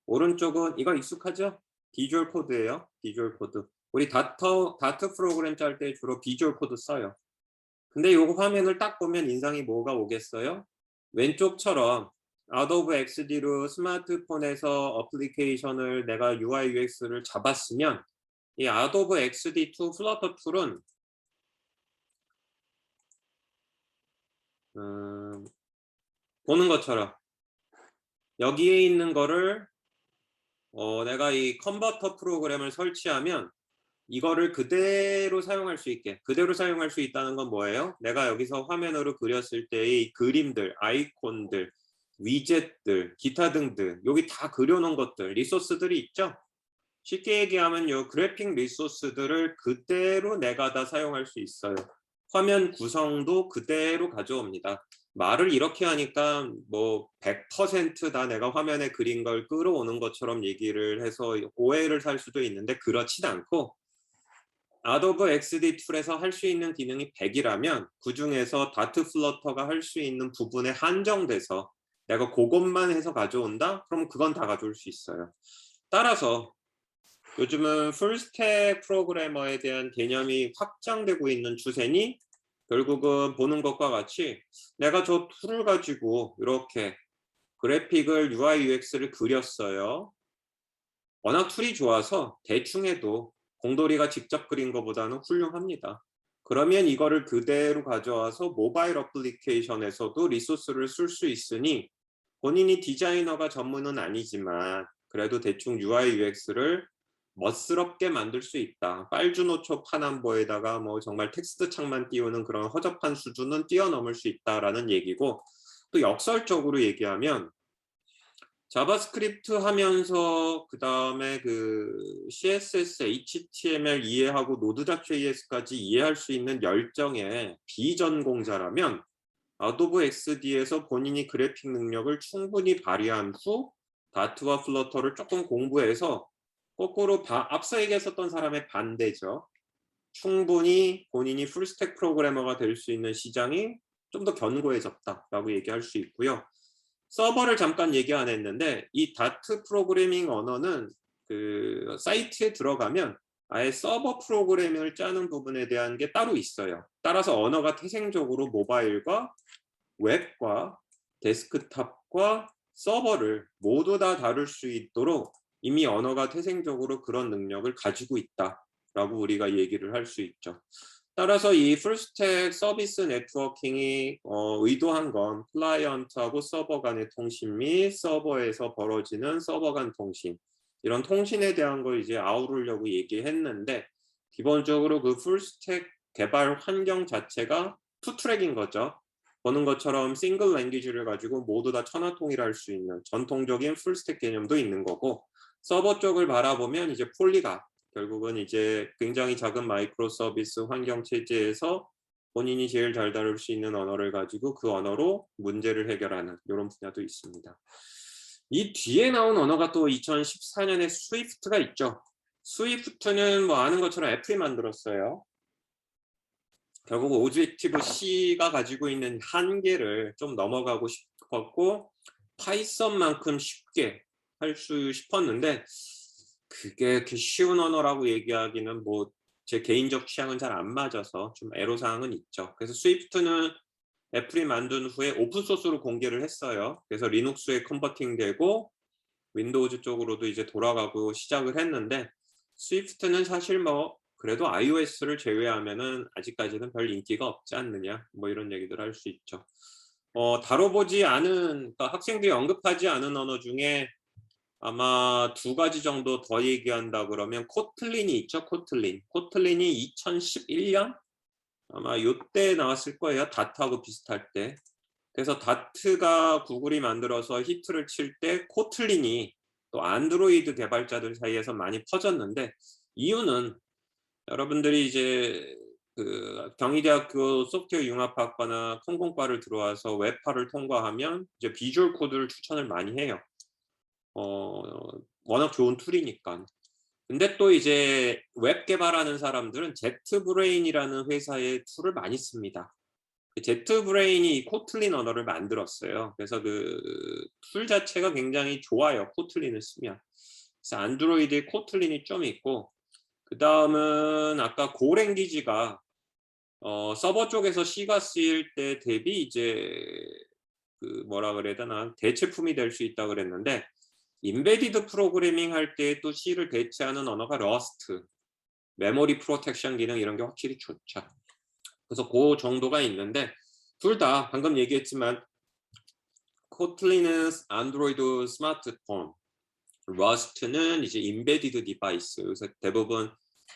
오른쪽은 이거 익숙하죠? 비주얼 코드예요. 비주얼 코드. 우리 다트 프로그램 짤 때 주로 비주얼 코드 써요. 근데 요거 화면을 딱 보면 인상이 뭐가 오겠어요? 왼쪽처럼 아도브 XD로 스마트폰에서 어플리케이션을 내가 UI UX를 잡았으면 이 아도브 XD2 플러터 툴은 보는 것처럼 여기에 있는 거를 내가 이 컨버터 프로그램을 설치하면 이거를 그대로 사용할 수 있게, 그대로 사용할 수 있다는 건 뭐예요? 내가 여기서 화면으로 그렸을 때의 그림들, 아이콘들, 위젯들, 기타 등등 여기 다 그려놓은 것들, 리소스들이 있죠? 쉽게 얘기하면 요 그래픽 리소스들을 그대로 내가 다 사용할 수 있어요. 화면 구성도 그대로 가져옵니다. 말을 이렇게 하니까 뭐 100%다 내가 화면에 그린 걸 끌어오는 것처럼 얘기를 해서 오해를 살 수도 있는데 그렇진 않고 아도브 XD 툴에서 할 수 있는 기능이 100이라면 그 중에서 다트 플러터가 할 수 있는 부분에 한정돼서 내가 그것만 해서 가져온다? 그럼 그건 다 가져올 수 있어요. 따라서 요즘은 풀스택 프로그래머에 대한 개념이 확장되고 있는 추세니 결국은 보는 것과 같이 내가 저 툴을 가지고 이렇게 그래픽을 UI UX를 그렸어요. 워낙 툴이 좋아서 대충 해도 공돌이가 직접 그린 것보다는 훌륭합니다. 그러면 이거를 그대로 가져와서 모바일 어플리케이션에서도 리소스를 쓸 수 있으니 본인이 디자이너가 전문은 아니지만 그래도 대충 UI UX를 멋스럽게 만들 수 있다. 빨주노초 파남보에다가 뭐 정말 텍스트 창만 띄우는 그런 허접한 수준은 뛰어넘을 수 있다라는 얘기고, 또 역설적으로 얘기하면 자바스크립트 하면서 그 다음에 그 CSS, HTML 이해하고 노드.js까지 이해할 수 있는 열정의 비전공자라면 아도브 XD에서 본인이 그래픽 능력을 충분히 발휘한 후 다트와 플러터를 조금 공부해서 거꾸로 앞서 얘기했었던 사람의 반대죠. 충분히 본인이 풀스택 프로그래머가 될 수 있는 시장이 좀 더 견고해졌다라고 얘기할 수 있고요. 서버를 잠깐 얘기 안 했는데 이 다트 프로그래밍 언어는 그 사이트에 들어가면 아예 서버 프로그래밍을 짜는 부분에 대한 게 따로 있어요. 따라서 언어가 태생적으로 모바일과 웹과 데스크탑과 서버를 모두 다 다룰 수 있도록 이미 언어가 태생적으로 그런 능력을 가지고 있다라고 우리가 얘기를 할 수 있죠. 따라서 이 풀스택 서비스 네트워킹이 의도한 건 클라이언트하고 서버 간의 통신 및 서버에서 벌어지는 서버 간 통신, 이런 통신에 대한 걸 이제 아우르려고 얘기했는데 기본적으로 그 풀스택 개발 환경 자체가 투트랙인 거죠. 보는 것처럼 싱글 랭귀지를 가지고 모두 다 천하통일할 수 있는 전통적인 풀스택 개념도 있는 거고, 서버 쪽을 바라보면 이제 폴리가 결국은 이제 굉장히 작은 마이크로 서비스 환경 체제에서 본인이 제일 잘 다룰 수 있는 언어를 가지고 그 언어로 문제를 해결하는 이런 분야도 있습니다. 이 뒤에 나온 언어가 또 2014년에 스위프트가 있죠. 스위프트는 뭐 아는 것처럼 애플이 만들었어요. 결국 오브젝티브 C가 가지고 있는 한계를 좀 넘어가고 싶었고 파이썬만큼 쉽게 할 수 싶었는데 그게 이렇게 쉬운 언어라고 얘기하기는 뭐 제 개인적 취향은 잘 안 맞아서 좀 애로사항은 있죠. 그래서 스위프트는 애플이 만든 후에 오픈소스로 공개를 했어요. 그래서 리눅스에 컨버팅 되고 윈도우즈 쪽으로도 이제 돌아가고 시작을 했는데 스위프트는 사실 뭐 그래도 iOS를 제외하면은 아직까지는 별 인기가 없지 않느냐 뭐 이런 얘기들 할 수 있죠. 다뤄보지 않은, 그러니까 학생들이 언급하지 않은 언어 중에 아마 두 가지 정도 더 얘기한다 그러면 코틀린이 있죠. 코틀린이 2011년 아마 요때 나왔을 거예요. 다트하고 비슷할 때. 그래서 다트가 구글이 만들어서 히트를 칠 때 코틀린이 또 안드로이드 개발자들 사이에서 많이 퍼졌는데 이유는 여러분들이 이제 그 경희대학교 소프트웨어 융합학과나 컴공과를 들어와서 웹파를 통과하면 이제 비주얼 코드를 추천을 많이 해요. 워낙 좋은 툴이니까. 근데 또 이제 웹 개발하는 사람들은 제트브레인이라는 회사의 툴을 많이 씁니다. 제트브레인이 이 코틀린 언어를 만들었어요. 그래서 그 툴 자체가 굉장히 좋아요. 코틀린을 쓰면. 그래서 안드로이드에 코틀린이 좀 있고, 그 다음은 아까 고랭귀지가 서버 쪽에서 C가 쓰일 때 대비 이제 그 뭐라 그래야 되나 대체품이 될 수 있다 그랬는데 임베디드 프로그래밍 할 때 또 C를 대체하는 언어가 러스트, 메모리 프로텍션 기능 이런 게 확실히 좋죠. 그래서 그 정도가 있는데 둘 다 방금 얘기했지만 코틀린은 안드로이드 스마트폰, 러스트는 이제 임베디드 디바이스, 그래서 대부분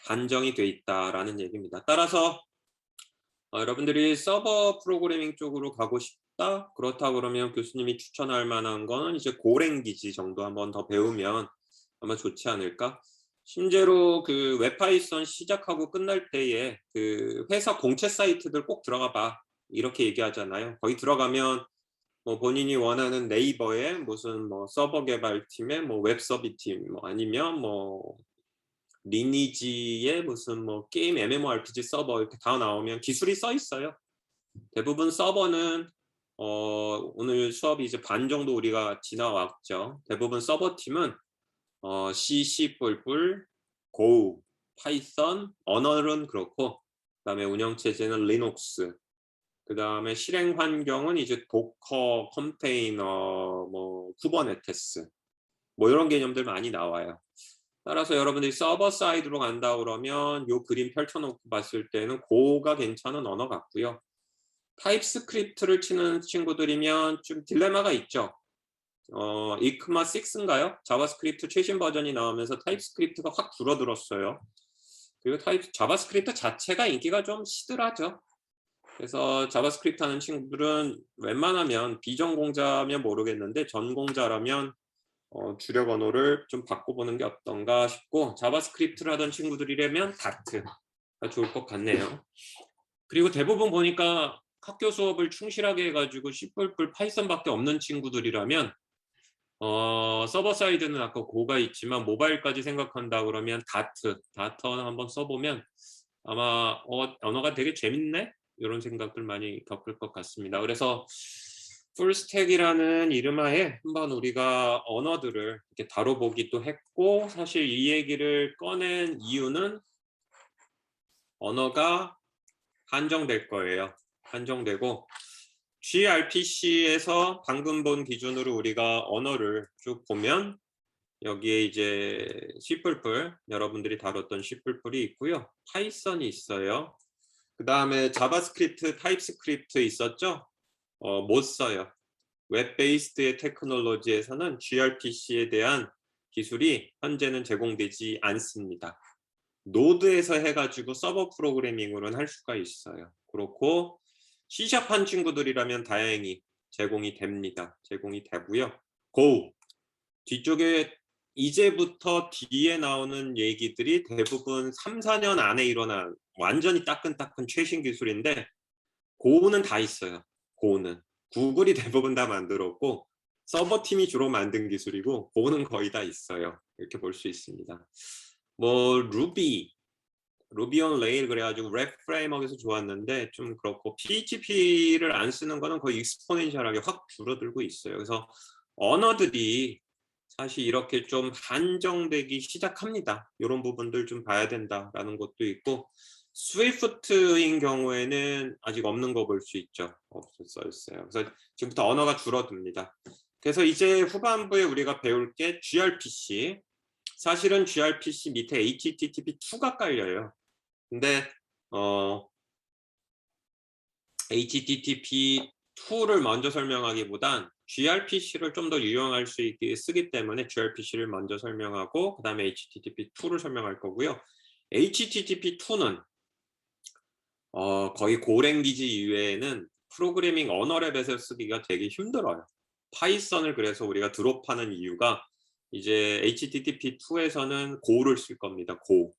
한정이 돼 있다라는 얘기입니다. 따라서 여러분들이 서버 프로그래밍 쪽으로 가고 싶다? 그렇다 그러면 교수님이 추천할 만한 거는 이제 고랭기지 정도 한번 더 배우면 아마 좋지 않을까? 실제로 그 웹파이썬 시작하고 끝날 때에 그 회사 공채 사이트들 꼭 들어가 봐. 이렇게 얘기하잖아요. 거기 들어가면 뭐 본인이 원하는 네이버의 무슨 뭐 서버 개발팀의 뭐 웹서비팀 뭐 아니면 뭐 리니지의 무슨 뭐 게임 MMORPG 서버 이렇게 다 나오면 기술이 써 있어요. 대부분 서버는 오늘 수업이 이제 반 정도 우리가 지나왔죠. 대부분 서버 팀은 C, C++, Go, 파이썬, 언어는 그렇고 그다음에 운영체제는 리눅스, 그다음에 실행 환경은 이제 도커, 컨테이너, 뭐 쿠버네티스 뭐 이런 개념들 많이 나와요. 따라서 여러분들이 서버 사이드로 간다 그러면 요 그림 펼쳐놓고 봤을 때는 고가 괜찮은 언어 같고요. 타입스크립트를 치는 친구들이면 좀 딜레마가 있죠. 이크마 6인가요? 자바스크립트 최신 버전이 나오면서 타입스크립트가 확 줄어들었어요. 그리고 자바스크립트 자체가 인기가 좀 시들하죠. 그래서 자바스크립트 하는 친구들은 웬만하면 비전공자면 모르겠는데 전공자라면 주력 언어를 좀 바꿔보는 게 어떤가 싶고, 자바스크립트를 하던 친구들이라면 다트가 좋을 것 같네요. 그리고 대부분 보니까 학교 수업을 충실하게 해가지고 C++, 파이썬밖에 없는 친구들이라면 서버 사이드는 아까 고가 있지만 모바일까지 생각한다 그러면 다트 한번 써보면 아마 언어가 되게 재밌네? 이런 생각들 많이 겪을 것 같습니다. 그래서 풀스택이라는 이름하에 한번 우리가 언어들을 이렇게 다뤄보기도 했고, 사실 이 얘기를 꺼낸 이유는 언어가 한정될 거예요. 한정되고 gRPC에서 방금 본 기준으로 우리가 언어를 쭉 보면 여기에 이제 C++, 여러분들이 다뤘던 C++이 있고요. 파이썬이 있어요. 그 다음에 자바스크립트, 타입스크립트 있었죠? 못 써요. 웹 베이스드의 테크놀로지에서는 gRPC에 대한 기술이 현재는 제공되지 않습니다. 노드에서 해가지고 서버 프로그래밍으로는 할 수가 있어요. 그렇고 C샵한 친구들이라면 다행히 제공이 됩니다. 제공이 되고요. Go 뒤쪽에 이제부터 뒤에 나오는 얘기들이 대부분 3, 4년 안에 일어난 완전히 따끈따끈 최신 기술인데 Go는 다 있어요. Go는 구글이 대부분 다 만들었고 서버팀이 주로 만든 기술이고 Go는 거의 다 있어요. 이렇게 볼 수 있습니다. 뭐 루비 on 레일 그래가지고 랩 프레임워크에서 좋았는데 좀 그렇고 PHP를 안 쓰는 거는 거의 익스포넨셜하게 확 줄어들고 있어요. 그래서 언어들이 사실 이렇게 좀 한정되기 시작합니다. 이런 부분들 좀 봐야 된다라는 것도 있고, 스위프트인 경우에는 아직 없는 거 볼 수 있죠. 없었어요. 그래서 지금부터 언어가 줄어듭니다. 그래서 이제 후반부에 우리가 배울 게 gRPC. 사실은 gRPC 밑에 HTTP2가 깔려요. 근데 HTTP2를 먼저 설명하기보단 gRPC를 좀 더 유용할 수 있게 쓰기 때문에 gRPC를 먼저 설명하고 그 다음에 HTTP2를 설명할 거고요. HTTP2는 거의 고랭귀지 이외에는 프로그래밍 언어 랩에서 쓰기가 되게 힘들어요. 파이썬을 그래서 우리가 드롭하는 이유가 이제 HTTP2에서는 Go를 쓸 겁니다. Go.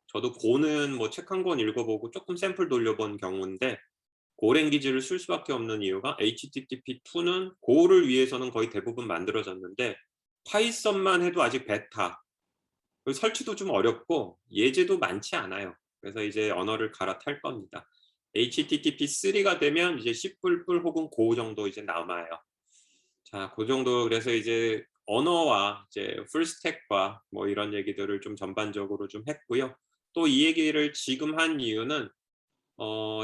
저도 Go는 뭐 책 한 권 읽어보고 조금 샘플 돌려본 경우인데 고랭귀지를 쓸 수밖에 없는 이유가 HTTP2는 Go를 위해서는 거의 대부분 만들어졌는데 파이썬만 해도 아직 베타, 설치도 좀 어렵고 예제도 많지 않아요. 그래서 이제 언어를 갈아탈 겁니다. HTTP3가 되면 이제 C++ 혹은 Go 정도 이제 남아요. 자, 그 정도. 그래서 이제 언어와 이제 풀스택과 뭐 이런 얘기들을 좀 전반적으로 좀 했고요. 또 이 얘기를 지금 한 이유는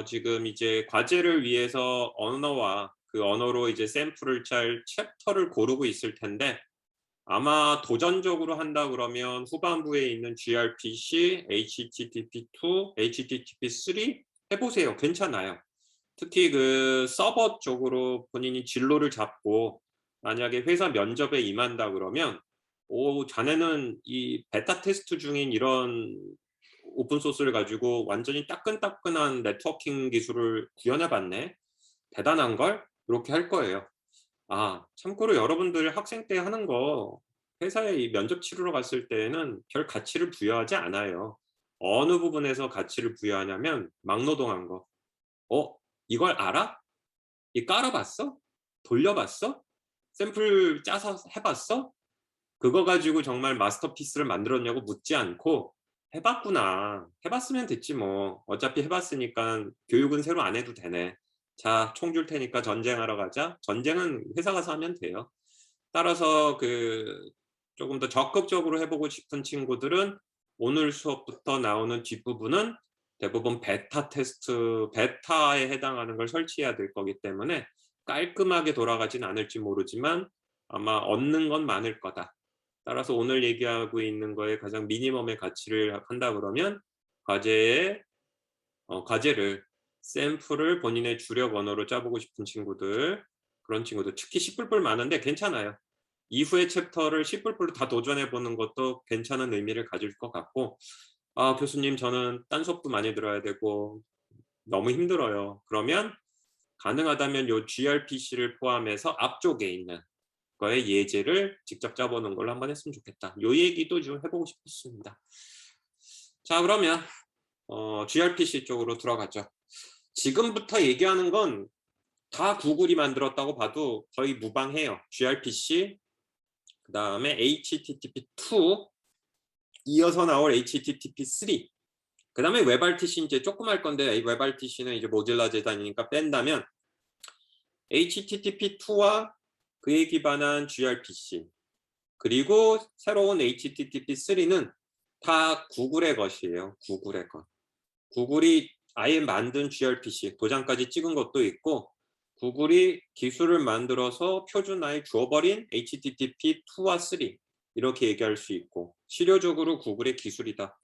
지금 이제 과제를 위해서 언어와 그 언어로 이제 샘플을 짤 챕터를 고르고 있을 텐데 아마 도전적으로 한다 그러면 후반부에 있는 gRPC, HTTP2, HTTP3 해보세요. 괜찮아요. 특히 그 서버 쪽으로 본인이 진로를 잡고 만약에 회사 면접에 임한다 그러면 오, 자네는 이 베타 테스트 중인 이런 오픈소스를 가지고 완전히 따끈따끈한 네트워킹 기술을 구현해봤네. 대단한걸? 이렇게 할 거예요. 아, 참고로 여러분들 학생 때 하는 거 회사에 이 면접 치르러 갔을 때는 별 가치를 부여하지 않아요. 어느 부분에서 가치를 부여하냐면 막노동한 거. 이걸 알아? 이 깔아봤어? 돌려봤어? 샘플 짜서 해봤어? 그거 가지고 정말 마스터피스를 만들었냐고 묻지 않고 해봤구나. 해봤으면 됐지 뭐. 어차피 해봤으니까 교육은 새로 안 해도 되네. 자, 총 줄 테니까 전쟁하러 가자. 전쟁은 회사 가서 하면 돼요. 따라서 그 조금 더 적극적으로 해보고 싶은 친구들은 오늘 수업부터 나오는 뒷부분은 대부분 베타 테스트, 베타에 해당하는 걸 설치해야 될 거기 때문에 깔끔하게 돌아가진 않을지 모르지만 아마 얻는 건 많을 거다. 따라서 오늘 얘기하고 있는 거에 가장 미니멈의 가치를 한다 그러면 과제를 샘플을 본인의 주력 언어로 짜보고 싶은 친구들, 그런 친구들 특히 C++ 많은데 괜찮아요. 이후의 챕터를 C++로 다 도전해보는 것도 괜찮은 의미를 가질 것 같고, 아, 교수님 저는 딴 수업도 많이 들어야 되고 너무 힘들어요. 그러면 가능하다면 요 gRPC를 포함해서 앞쪽에 있는 거의 예제를 직접 짜보는 걸로 한번 했으면 좋겠다. 요 얘기도 좀 해보고 싶었습니다. 자, 그러면 gRPC 쪽으로 들어가죠. 지금부터 얘기하는 건 다 구글이 만들었다고 봐도 거의 무방해요. gRPC, 그 다음에 HTTP2, 이어서 나올 HTTP3, 그 다음에 WebRTC 이제 조금 할 건데 WebRTC는 이제 모질라 재단이니까 뺀다면 HTTP2와 그에 기반한 gRPC, 그리고 새로운 HTTP3는 다 구글의 것이에요. 구글의 것. 구글이 아예 만든 gRPC, 도장까지 찍은 것도 있고 구글이 기술을 만들어서 표준화에 주어버린 HTTP2와 3 이렇게 얘기할 수 있고 실효적으로 구글의 기술이다.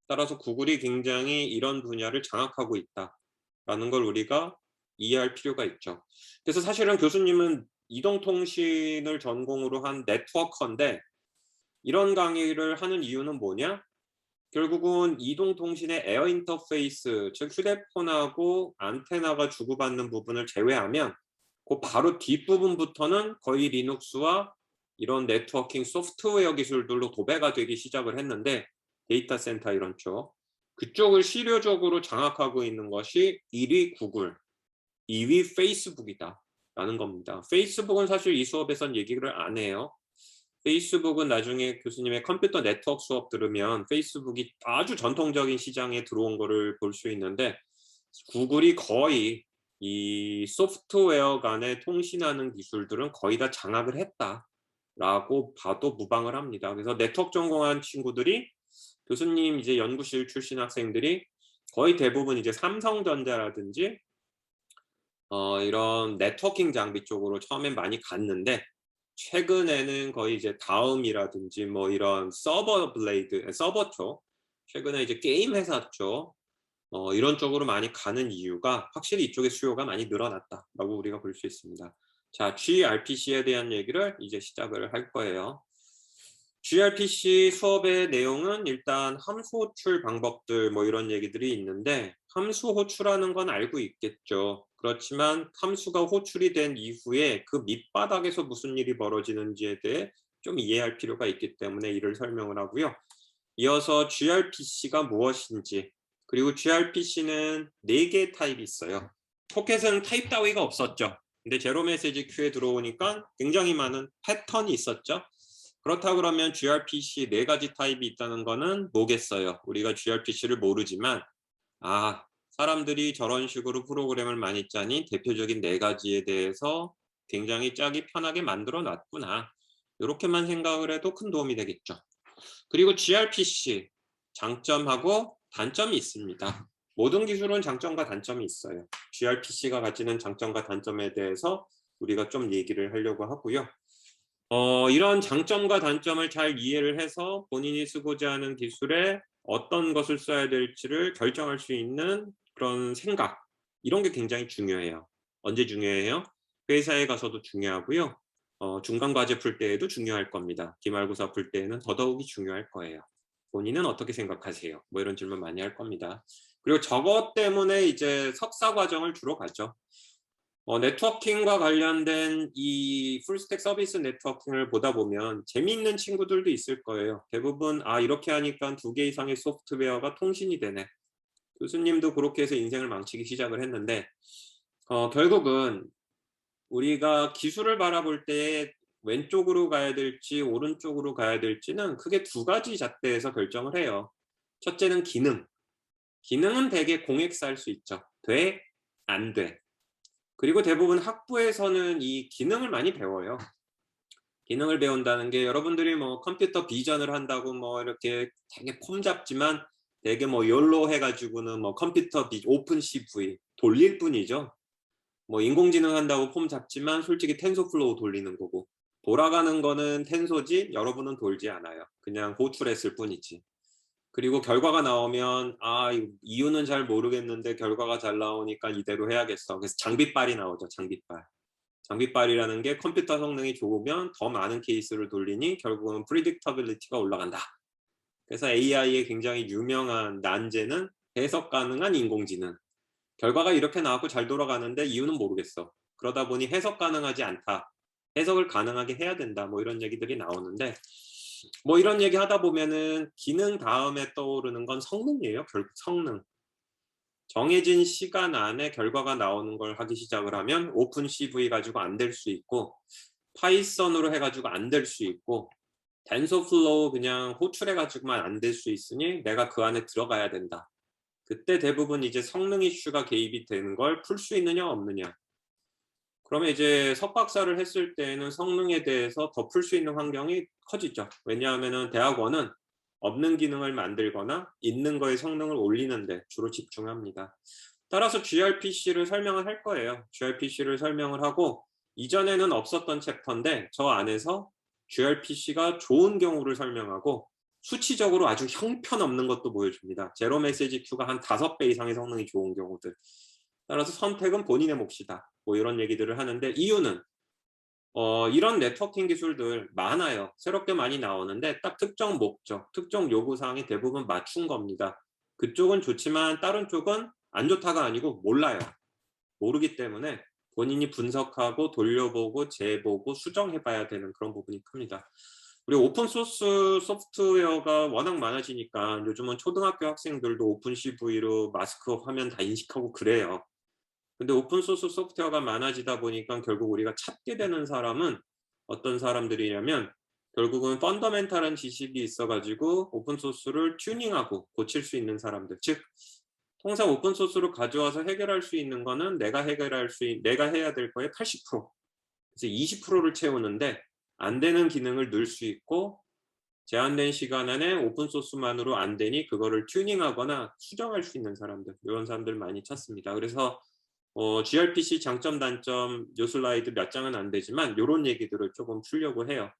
따라서 구글이 굉장히 이런 분야를 장악하고 있다라는 걸 우리가 이해할 필요가 있죠. 그래서 사실은 교수님은 이동통신을 전공으로 한 네트워커인데 이런 강의를 하는 이유는 뭐냐? 결국은 이동통신의 에어 인터페이스, 즉 휴대폰하고 안테나가 주고받는 부분을 제외하면 그 바로 뒷부분부터는 거의 리눅스와 이런 네트워킹 소프트웨어 기술들로 도배가 되기 시작을 했는데 데이터 센터 이런 쪽 그쪽을 실효적으로 장악하고 있는 것이 1위 구글, 2위 페이스북이다 라는 겁니다. 페이스북은 사실 이 수업에선 얘기를 안 해요. 페이스북은 나중에 교수님의 컴퓨터 네트워크 수업 들으면 페이스북이 아주 전통적인 시장에 들어온 거를 볼 수 있는데 구글이 거의 이 소프트웨어 간에 통신하는 기술들은 거의 다 장악을 했다라고 봐도 무방을 합니다. 그래서 네트워크 전공한 친구들이 교수님 이제 연구실 출신 학생들이 거의 대부분 이제 삼성전자라든지 이런 네트워킹 장비 쪽으로 처음엔 많이 갔는데 최근에는 거의 이제 다음이라든지 뭐 이런 서버 블레이드, 서버 쪽, 최근에 이제 게임 회사 쪽, 이런 쪽으로 많이 가는 이유가 확실히 이쪽의 수요가 많이 늘어났다라고 우리가 볼 수 있습니다. 자, gRPC에 대한 얘기를 이제 시작을 할 거예요. gRPC 수업의 내용은 일단 함수 호출 방법들 뭐 이런 얘기들이 있는데 함수 호출하는 건 알고 있겠죠. 그렇지만 함수가 호출이 된 이후에 그 밑바닥에서 무슨 일이 벌어지는지에 대해 좀 이해할 필요가 있기 때문에 이를 설명을 하고요. 이어서 gRPC가 무엇인지, 그리고 gRPC는 4개의 타입이 있어요. 포켓은 타입 따위가 없었죠. 근데 제로 메시지 큐에 들어오니까 굉장히 많은 패턴이 있었죠. 그렇다 그러면 gRPC 4가지 타입이 있다는 거는 뭐겠어요? 우리가 gRPC를 모르지만 사람들이 저런 식으로 프로그램을 많이 짜니 대표적인 4가지에 대해서 굉장히 짜기 편하게 만들어 놨구나. 이렇게만 생각을 해도 큰 도움이 되겠죠. 그리고 gRPC 장점하고 단점이 있습니다. 모든 기술은 장점과 단점이 있어요. gRPC가 가지는 장점과 단점에 대해서 우리가 좀 얘기를 하려고 하고요. 이런 장점과 단점을 잘 이해를 해서 본인이 쓰고자 하는 기술에 어떤 것을 써야 될지를 결정할 수 있는 그런 생각, 이런 게 굉장히 중요해요. 언제 중요해요? 회사에 가서도 중요하고요. 중간 과제 풀 때에도 중요할 겁니다. 기말고사 풀 때에는 더더욱이 중요할 거예요. 본인은 어떻게 생각하세요? 뭐 이런 질문 많이 할 겁니다. 그리고 저것 때문에 이제 석사 과정을 주로 가죠. 네트워킹과 관련된 이 풀스택 서비스 네트워킹을 보다 보면 재미있는 친구들도 있을 거예요. 대부분 이렇게 하니까 2개 이상의 소프트웨어가 통신이 되네. 교수님도 그렇게 해서 인생을 망치기 시작을 했는데 결국은 우리가 기술을 바라볼 때 왼쪽으로 가야 될지 오른쪽으로 가야 될지는 크게 2가지 잣대에서 결정을 해요. 첫째는 기능. 기능은 대개 공엑스 할 수 있죠. 돼? 안 돼? 그리고 대부분 학부에서는 이 기능을 많이 배워요. 기능을 배운다는 게 여러분들이 뭐 컴퓨터 비전을 한다고 뭐 이렇게 되게 폼 잡지만 되게 뭐 욜로 해가지고는 뭐 컴퓨터 오픈 CV 돌릴 뿐이죠. 뭐 인공지능 한다고 폼 잡지만 솔직히 텐소플로우 돌리는 거고, 돌아가는 거는 텐소지 여러분은 돌지 않아요. 그냥 호출했을 뿐이지. 그리고 결과가 나오면 이유는 잘 모르겠는데 결과가 잘 나오니까 이대로 해야겠어. 그래서 장비빨이 나오죠. 장비빨. 장비빨이라는 게 컴퓨터 성능이 좋으면 더 많은 케이스를 돌리니 결국은 프리딕터빌리티가 올라간다. 그래서 AI의 굉장히 유명한 난제는 해석 가능한 인공지능. 결과가 이렇게 나왔고 잘 돌아가는데 이유는 모르겠어. 그러다 보니 해석 가능하지 않다. 해석을 가능하게 해야 된다. 뭐 이런 얘기들이 나오는데, 뭐 이런 얘기 하다 보면은 기능 다음에 떠오르는 건 성능이에요. 결국 성능. 정해진 시간 안에 결과가 나오는 걸 하기 시작을 하면 오픈 CV 가지고 안 될 수 있고, 파이썬으로 해가지고 안 될 수 있고, 텐서플로우 그냥 호출해가지고만 안 될 수 있으니 내가 그 안에 들어가야 된다. 그때 대부분 이제 성능 이슈가 개입이 되는 걸 풀 수 있느냐 없느냐. 그러면 이제 석박사를 했을 때에는 성능에 대해서 더 풀 수 있는 환경이 커지죠. 왜냐하면은 대학원은 없는 기능을 만들거나 있는 거의 성능을 올리는 데 주로 집중합니다. 따라서 gRPC를 설명을 할 거예요. gRPC를 설명을 하고, 이전에는 없었던 챕터인데 저 안에서 gRPC가 좋은 경우를 설명하고 수치적으로 아주 형편없는 것도 보여줍니다. 제로 메시지 큐가 한 5배 이상의 성능이 좋은 경우들. 따라서 선택은 본인의 몫이다. 뭐 이런 얘기들을 하는데, 이유는 이런 네트워킹 기술들 많아요. 새롭게 많이 나오는데 딱 특정 목적, 특정 요구사항에 대부분 맞춘 겁니다. 그쪽은 좋지만 다른 쪽은 안 좋다가 아니고 몰라요. 모르기 때문에 본인이 분석하고 돌려보고 재보고 수정해봐야 되는 그런 부분이 큽니다. 우리 오픈소스 소프트웨어가 워낙 많아지니까 요즘은 초등학교 학생들도 오픈 CV로 마스크업 하면 다 인식하고 그래요. 근데 오픈소스 소프트웨어가 많아지다 보니까 결국 우리가 찾게 되는 사람은 어떤 사람들이냐면 결국은 펀더멘탈한 지식이 있어가지고 오픈소스를 튜닝하고 고칠 수 있는 사람들. 즉 통상 오픈소스로 가져와서 해결할 수 있는 거는 내가 해야 될 거의 80%. 그래서 20%를 채우는데 안 되는 기능을 넣을 수 있고, 제한된 시간 안에 오픈소스만으로 안 되니 그거를 튜닝하거나 수정할 수 있는 사람들, 이런 사람들 많이 찾습니다. 그래서 gRPC 장점 단점 요 슬라이드 몇 장은 안 되지만 이런 얘기들을 조금 풀려고 해요.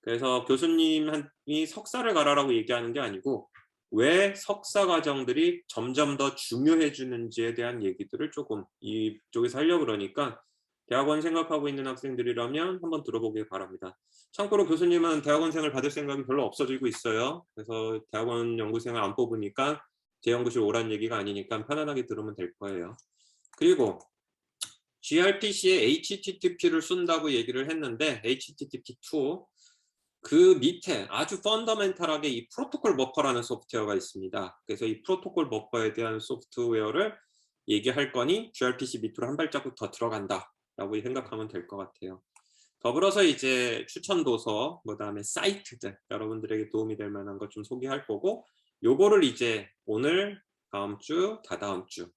그래서 교수님이 석사를 가라라고 얘기하는 게 아니고 왜 석사 과정들이 점점 더 중요해지는지에 대한 얘기들을 조금 이쪽에서 하려고 그러니까 대학원 생각하고 있는 학생들이라면 한번 들어보길 바랍니다. 참고로 교수님은 대학원생을 받을 생각이 별로 없어지고 있어요. 그래서 대학원 연구생을 안 뽑으니까 제 연구실 오란 얘기가 아니니까 편안하게 들으면 될 거예요. 그리고 gRPC에 HTTP를 쓴다고 얘기를 했는데 HTTP2 그 밑에 아주 펀더멘탈하게 이 프로토콜 버퍼라는 소프트웨어가 있습니다. 그래서 이 프로토콜 버퍼에 대한 소프트웨어를 얘기할 거니 gRPC 밑으로 한 발자국 더 들어간다 라고 생각하면 될 것 같아요. 더불어서 이제 추천 도서, 그다음에 사이트들, 여러분들에게 도움이 될 만한 것 좀 소개할 거고, 요거를 이제 오늘, 다음 주, 다다음 주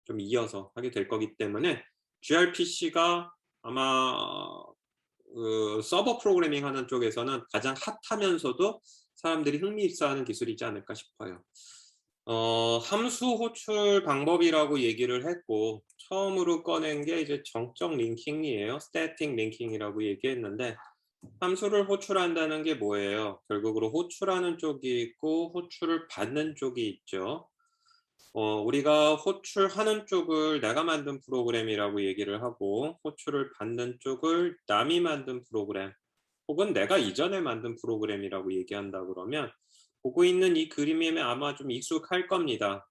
좀 이어서 하게 될 거기 때문에 gRPC가 아마 서버 프로그래밍 하는 쪽에서는 가장 핫하면서도 사람들이 흥미 있어하는 기술이지 않을까 싶어요. 함수 호출 방법이라고 얘기를 했고 처음으로 꺼낸 게 이제 정적 링킹이에요. 스태틱 링킹이라고 얘기했는데 함수를 호출한다는 게 뭐예요? 결국으로 호출하는 쪽이 있고 호출을 받는 쪽이 있죠. 우리가 호출하는 쪽을 내가 만든 프로그램이라고 얘기를 하고 호출을 받는 쪽을 남이 만든 프로그램 혹은 내가 이전에 만든 프로그램이라고 얘기한다 그러면 보고 있는 이 그림이 아마 좀 익숙할 겁니다.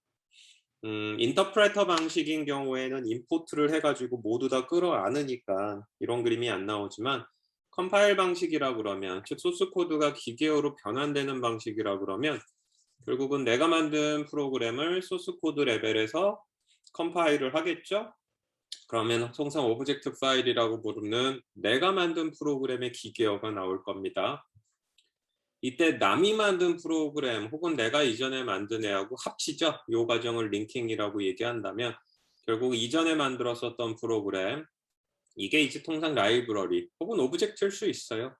인터프레터 방식인 경우에는 임포트를 해가지고 모두 다 끌어안으니까 이런 그림이 안 나오지만 컴파일 방식이라 그러면 즉 소스 코드가 기계어로 변환되는 방식이라 그러면 결국은 내가 만든 프로그램을 소스 코드 레벨에서 컴파일을 하겠죠. 그러면 통상 오브젝트 파일이라고 부르는 내가 만든 프로그램의 기계어가 나올 겁니다. 이때 남이 만든 프로그램 혹은 내가 이전에 만든 애하고 합치죠. 이 과정을 링킹이라고 얘기한다면 결국 이전에 만들었었던 프로그램 이게 이제 통상 라이브러리 혹은 오브젝트일 수 있어요.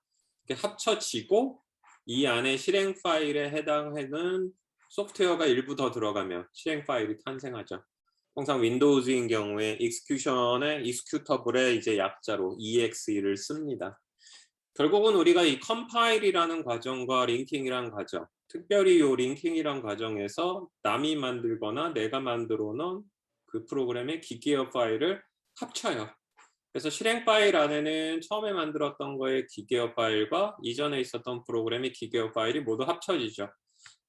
이렇게 합쳐지고 이 안에 실행 파일에 해당하는 소프트웨어가 일부 더 들어가면 실행 파일이 탄생하죠. 통상 윈도우즈인 경우에 execution의 executable의 이제 약자로 exe를 씁니다. 결국은 우리가 이 컴파일이라는 과정과 링킹이라는 과정, 특별히 이 링킹이라는 과정에서 남이 만들거나 내가 만들어 놓은 그 프로그램의 기계어 파일을 합쳐요. 그래서 실행 파일 안에는 처음에 만들었던 거의 기계어 파일과 이전에 있었던 프로그램의 기계어 파일이 모두 합쳐지죠.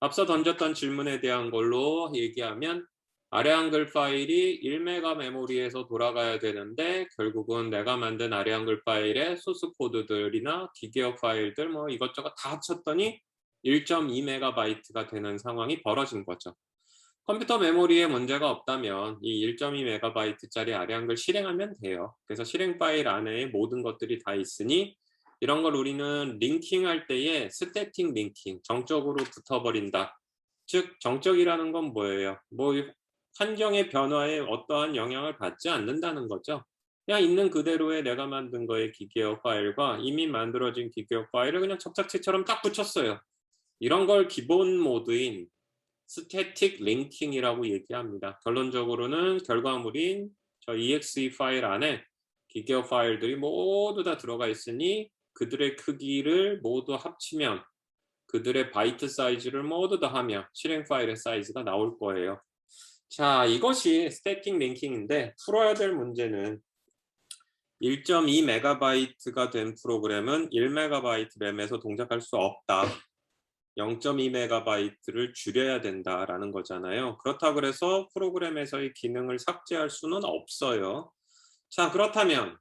앞서 던졌던 질문에 대한 걸로 얘기하면 아래 한글 파일이 1메가 메모리에서 돌아가야 되는데 결국은 내가 만든 아래 한글 파일의 소스 코드들이나 기계어 파일들 뭐 이것저것 다 합쳤더니 1.2메가바이트가 되는 상황이 벌어진 거죠. 컴퓨터 메모리에 문제가 없다면 이 1.2메가바이트짜리 아래 한글 실행하면 돼요. 그래서 실행 파일 안에 모든 것들이 다 있으니 이런 걸 우리는 링킹할 때에 스태틱 링킹, 정적으로 붙어버린다. 즉 정적이라는 건 뭐예요? 뭐 환경의 변화에 어떠한 영향을 받지 않는다는 거죠. 그냥 있는 그대로의 내가 만든 거의 기계어 파일과 이미 만들어진 기계어 파일을 그냥 접착제처럼 딱 붙였어요. 이런 걸 기본 모드인 스태틱 링킹이라고 얘기합니다. 결론적으로는 결과물인 저 exe 파일 안에 기계어 파일들이 모두 다 들어가 있으니 그들의 크기를 모두 합치면 그들의 바이트 사이즈를 모두 다 하면 실행 파일의 사이즈가 나올 거예요. 자, 이것이 스태틱 링킹인데 풀어야 될 문제는 1.2메가바이트가 된 프로그램은 1메가바이트 램에서 동작할 수 없다. 0.2메가바이트를 줄여야 된다라는 거잖아요. 그렇다고 그래서 프로그램에서의 기능을 삭제할 수는 없어요. 자, 그렇다면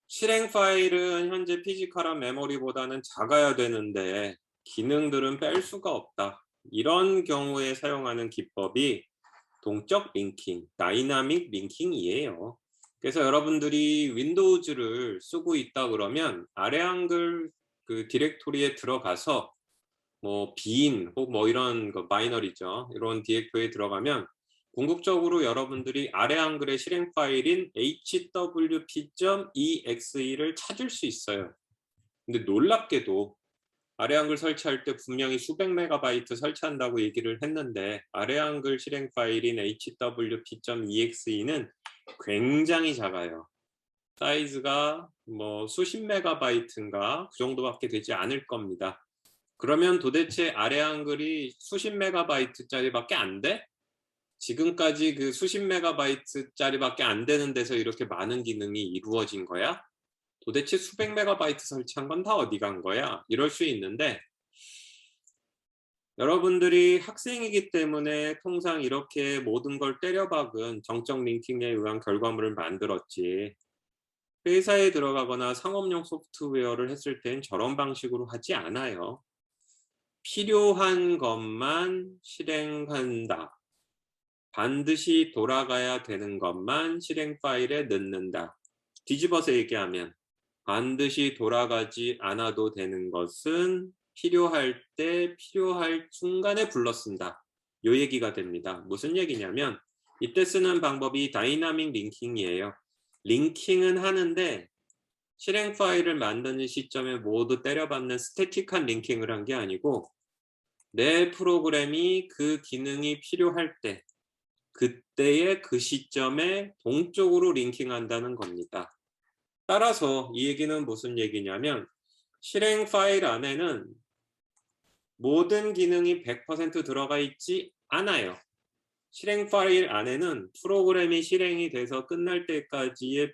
실행 파일은 현재 피지컬한 메모리보다는 작아야 되는데 기능들은 뺄 수가 없다. 이런 경우에 사용하는 기법이 동적 링킹, 다이나믹 링킹이에요. 그래서 여러분들이 윈도우즈를 쓰고 있다 그러면 아래 한글 그 디렉토리에 들어가서 뭐 빈 혹 뭐 이런 거 바이너리죠. 이런 디렉토리에 들어가면 궁극적으로 여러분들이 아래 한글의 실행 파일인 hwp.exe를 찾을 수 있어요. 근데 놀랍게도 아래 한글 설치할 때 분명히 수백 메가바이트 설치한다고 얘기를 했는데 아래 한글 실행 파일인 hwp.exe는 굉장히 작아요. 사이즈가 뭐 수십 메가바이트인가 그 정도밖에 되지 않을 겁니다. 그러면 도대체 아래 한글이 수십 메가바이트짜리밖에 안 돼? 지금까지 그 수십 메가바이트짜리밖에 안 되는 데서 이렇게 많은 기능이 이루어진 거야? 도대체 수백 메가바이트 설치한 건 다 어디 간 거야? 이럴 수 있는데 여러분들이 학생이기 때문에 통상 이렇게 모든 걸 때려박은 정적 링킹에 의한 결과물을 만들었지. 회사에 들어가거나 상업용 소프트웨어를 했을 땐 저런 방식으로 하지 않아요. 필요한 것만 실행한다. 반드시 돌아가야 되는 것만 실행 파일에 넣는다. 뒤집어서 얘기하면 반드시 돌아가지 않아도 되는 것은 필요할 때 필요할 순간에 불러 쓴다. 요 얘기가 됩니다. 무슨 얘기냐면 이때 쓰는 방법이 다이나믹 링킹이에요. 링킹은 하는데 실행 파일을 만드는 시점에 모두 때려박는 스태틱한 링킹을 한 게 아니고 내 프로그램이 그 기능이 필요할 때 그때의 그 시점에 동쪽으로 링킹한다는 겁니다. 따라서 이 얘기는 무슨 얘기냐면 실행 파일 안에는 모든 기능이 100% 들어가 있지 않아요. 실행 파일 안에는 프로그램이 실행이 돼서 끝날 때까지의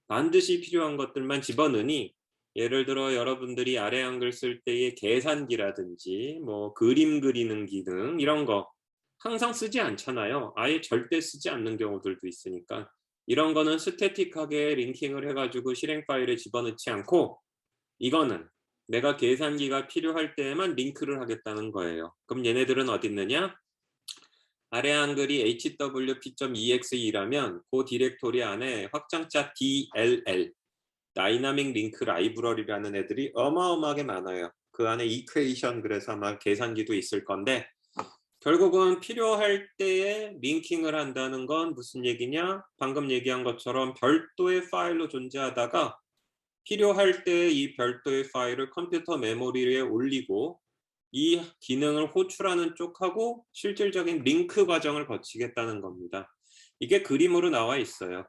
반드시 필요한 것들만 집어넣으니, 예를 들어 여러분들이 아래 한글 쓸 때의 계산기라든지 뭐 그림 그리는 기능 이런 거 항상 쓰지 않잖아요. 아예 절대 쓰지 않는 경우들도 있으니까 이런 거는 스태틱하게 링킹을 해가지고 실행 파일에 집어넣지 않고, 이거는 내가 계산기가 필요할 때에만 링크를 하겠다는 거예요. 그럼 얘네들은 어디 있느냐? 아래 한글이 hwp.exe라면 그 디렉토리 안에 확장자 DLL, 다이나믹 링크 라이브러리라는 애들이 어마어마하게 많아요. 그 안에 이퀘이션, 그래서 아마 계산기도 있을 건데, 결국은 필요할 때에 링킹을 한다는 건 무슨 얘기냐? 방금 얘기한 것처럼 별도의 파일로 존재하다가 필요할 때 이 별도의 파일을 컴퓨터 메모리에 올리고 이 기능을 호출하는 쪽하고 실질적인 링크 과정을 거치겠다는 겁니다. 이게 그림으로 나와 있어요.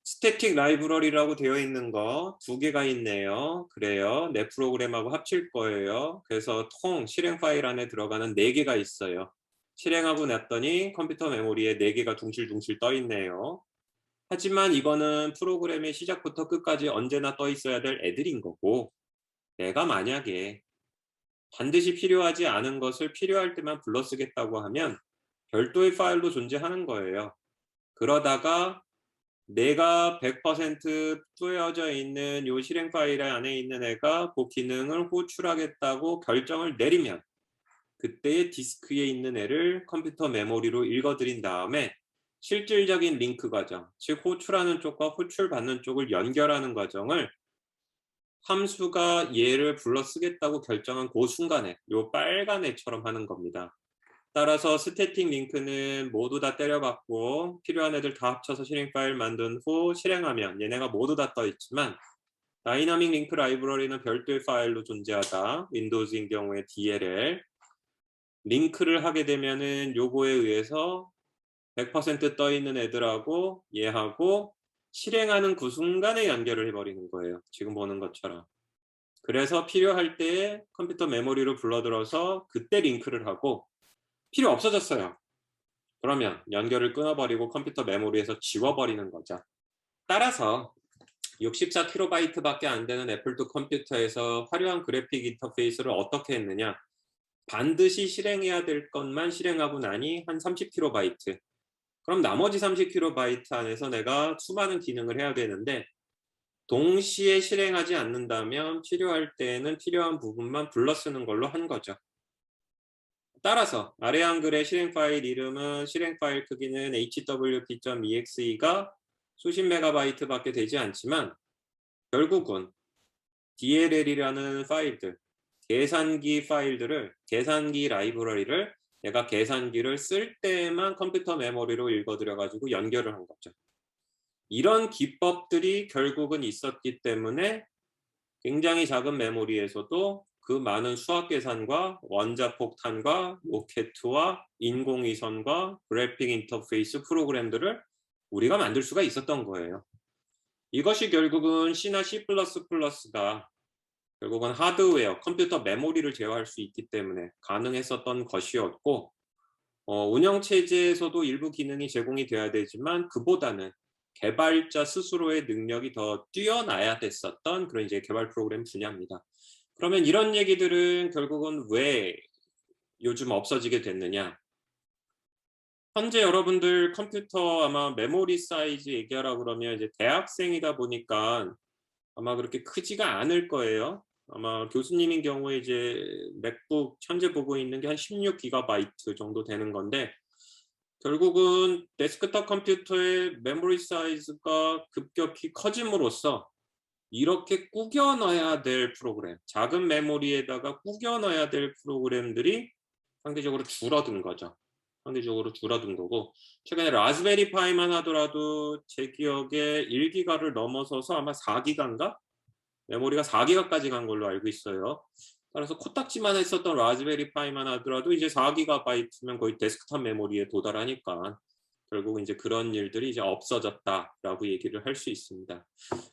스태틱 라이브러리라고 되어 있는 거 2개가 있네요. 그래요. 내 프로그램하고 합칠 거예요. 그래서 실행 파일 안에 들어가는 4개가 있어요. 실행하고 났더니 컴퓨터 메모리에 4개가 둥실둥실 떠 있네요. 하지만 이거는 프로그램의 시작부터 끝까지 언제나 떠 있어야 될 애들인 거고, 내가 만약에 반드시 필요하지 않은 것을 필요할 때만 불러 쓰겠다고 하면 별도의 파일로 존재하는 거예요. 그러다가 내가 100% 뿌여져 있는 요 실행 파일 안에 있는 애가 그 기능을 호출하겠다고 결정을 내리면 그때의 디스크에 있는 애를 컴퓨터 메모리로 읽어드린 다음에 실질적인 링크 과정, 즉 호출하는 쪽과 호출받는 쪽을 연결하는 과정을 함수가 얘를 불러 쓰겠다고 결정한 그 순간에 요 빨간 애처럼 하는 겁니다. 따라서 스태틱 링크는 모두 다 때려박고 필요한 애들 다 합쳐서 실행 파일 만든 후 실행하면 얘네가 모두 다 떠 있지만, 다이나믹 링크 라이브러리는 별도의 파일로 존재하다, 윈도우즈인 경우에 DLL, 링크를 하게 되면은 요거에 의해서 100% 떠 있는 애들하고 얘하고 실행하는 그 순간에 연결을 해버리는 거예요. 지금 보는 것처럼. 그래서 필요할 때 컴퓨터 메모리로 불러들어서 그때 링크를 하고, 필요 없어졌어요. 그러면 연결을 끊어버리고 컴퓨터 메모리에서 지워버리는 거죠. 따라서 64KB 밖에 안 되는 애플2 컴퓨터에서 화려한 그래픽 인터페이스를 어떻게 했느냐? 반드시 실행해야 될 것만 실행하고 나니 한 30KB. 그럼 나머지 30KB 안에서 내가 수많은 기능을 해야 되는데 동시에 실행하지 않는다면 필요할 때에는 필요한 부분만 불러 쓰는 걸로 한 거죠. 따라서 아래 한글의 실행 파일 이름은 실행 파일 크기는 hwp.exe가 수십 메가바이트밖에 되지 않지만 결국은 DLL이라는 파일들, 계산기 라이브러리를 내가 계산기를 쓸 때만 컴퓨터 메모리로 읽어들여 가지고 연결을 한 거죠. 이런 기법들이 결국은 있었기 때문에 굉장히 작은 메모리에서도 그 많은 수학 계산과 원자폭탄과 로켓과 인공위성과 그래픽 인터페이스 프로그램들을 우리가 만들 수가 있었던 거예요. 이것이 결국은 C나 C++가 결국은 하드웨어, 컴퓨터 메모리를 제어할 수 있기 때문에 가능했었던 것이었고, 운영체제에서도 일부 기능이 제공이 돼야 되지만 그보다는 개발자 스스로의 능력이 더 뛰어나야 됐었던 그런 이제 개발 프로그램 분야입니다. 그러면 이런 얘기들은 결국은 왜 요즘 없어지게 됐느냐? 현재 여러분들 컴퓨터 아마 메모리 사이즈 얘기하라고 그러면 이제 대학생이다 보니까 아마 그렇게 크지가 않을 거예요. 아마 교수님인 경우에 이제 맥북 현재 보고 있는 게 한 16GB 정도 되는 건데, 결국은 데스크톱 컴퓨터의 메모리 사이즈가 급격히 커짐으로써 이렇게 꾸겨 넣어야 될 프로그램, 작은 메모리에다가 꾸겨 넣어야 될 프로그램들이 상대적으로 줄어든 거죠. 상대적으로 줄어든 거고, 최근에 라즈베리 파이만 하더라도 제 기억에 1기가를 넘어서서 아마 4기가인가? 메모리가 4기가까지 간 걸로 알고 있어요. 따라서 코딱지만 했었던 라즈베리 파이만 하더라도 이제 4GB면 거의 데스크탑 메모리에 도달하니까 결국 이제 그런 일들이 이제 없어졌다라고 얘기를 할 수 있습니다.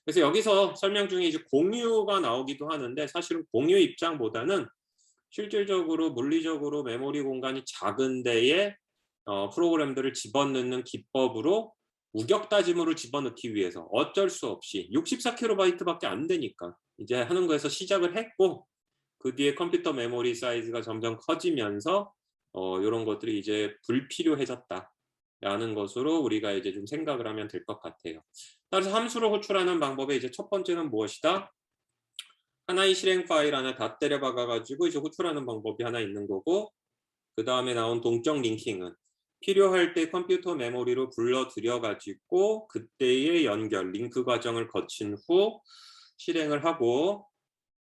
그래서 여기서 설명 중에 이제 공유가 나오기도 하는데 사실은 공유 입장보다는 실질적으로 물리적으로 메모리 공간이 작은 데에 프로그램들을 집어넣는 기법으로 우격 따짐으로 집어넣기 위해서 어쩔 수 없이 64KB밖에 안 되니까 이제 하는 거에서 시작을 했고, 그 뒤에 컴퓨터 메모리 사이즈가 점점 커지면서 이런 것들이 이제 불필요해졌다라는 것으로 우리가 이제 좀 생각을 하면 될 것 같아요. 따라서 함수를 호출하는 방법의 이제 첫 번째는 무엇이다? 하나의 실행 파일 안에 다 때려 박아 가지고 이제 호출하는 방법이 하나 있는 거고, 그 다음에 나온 동적 링킹은 필요할 때 컴퓨터 메모리로 불러들여 가지고 그때의 연결, 링크 과정을 거친 후 실행을 하고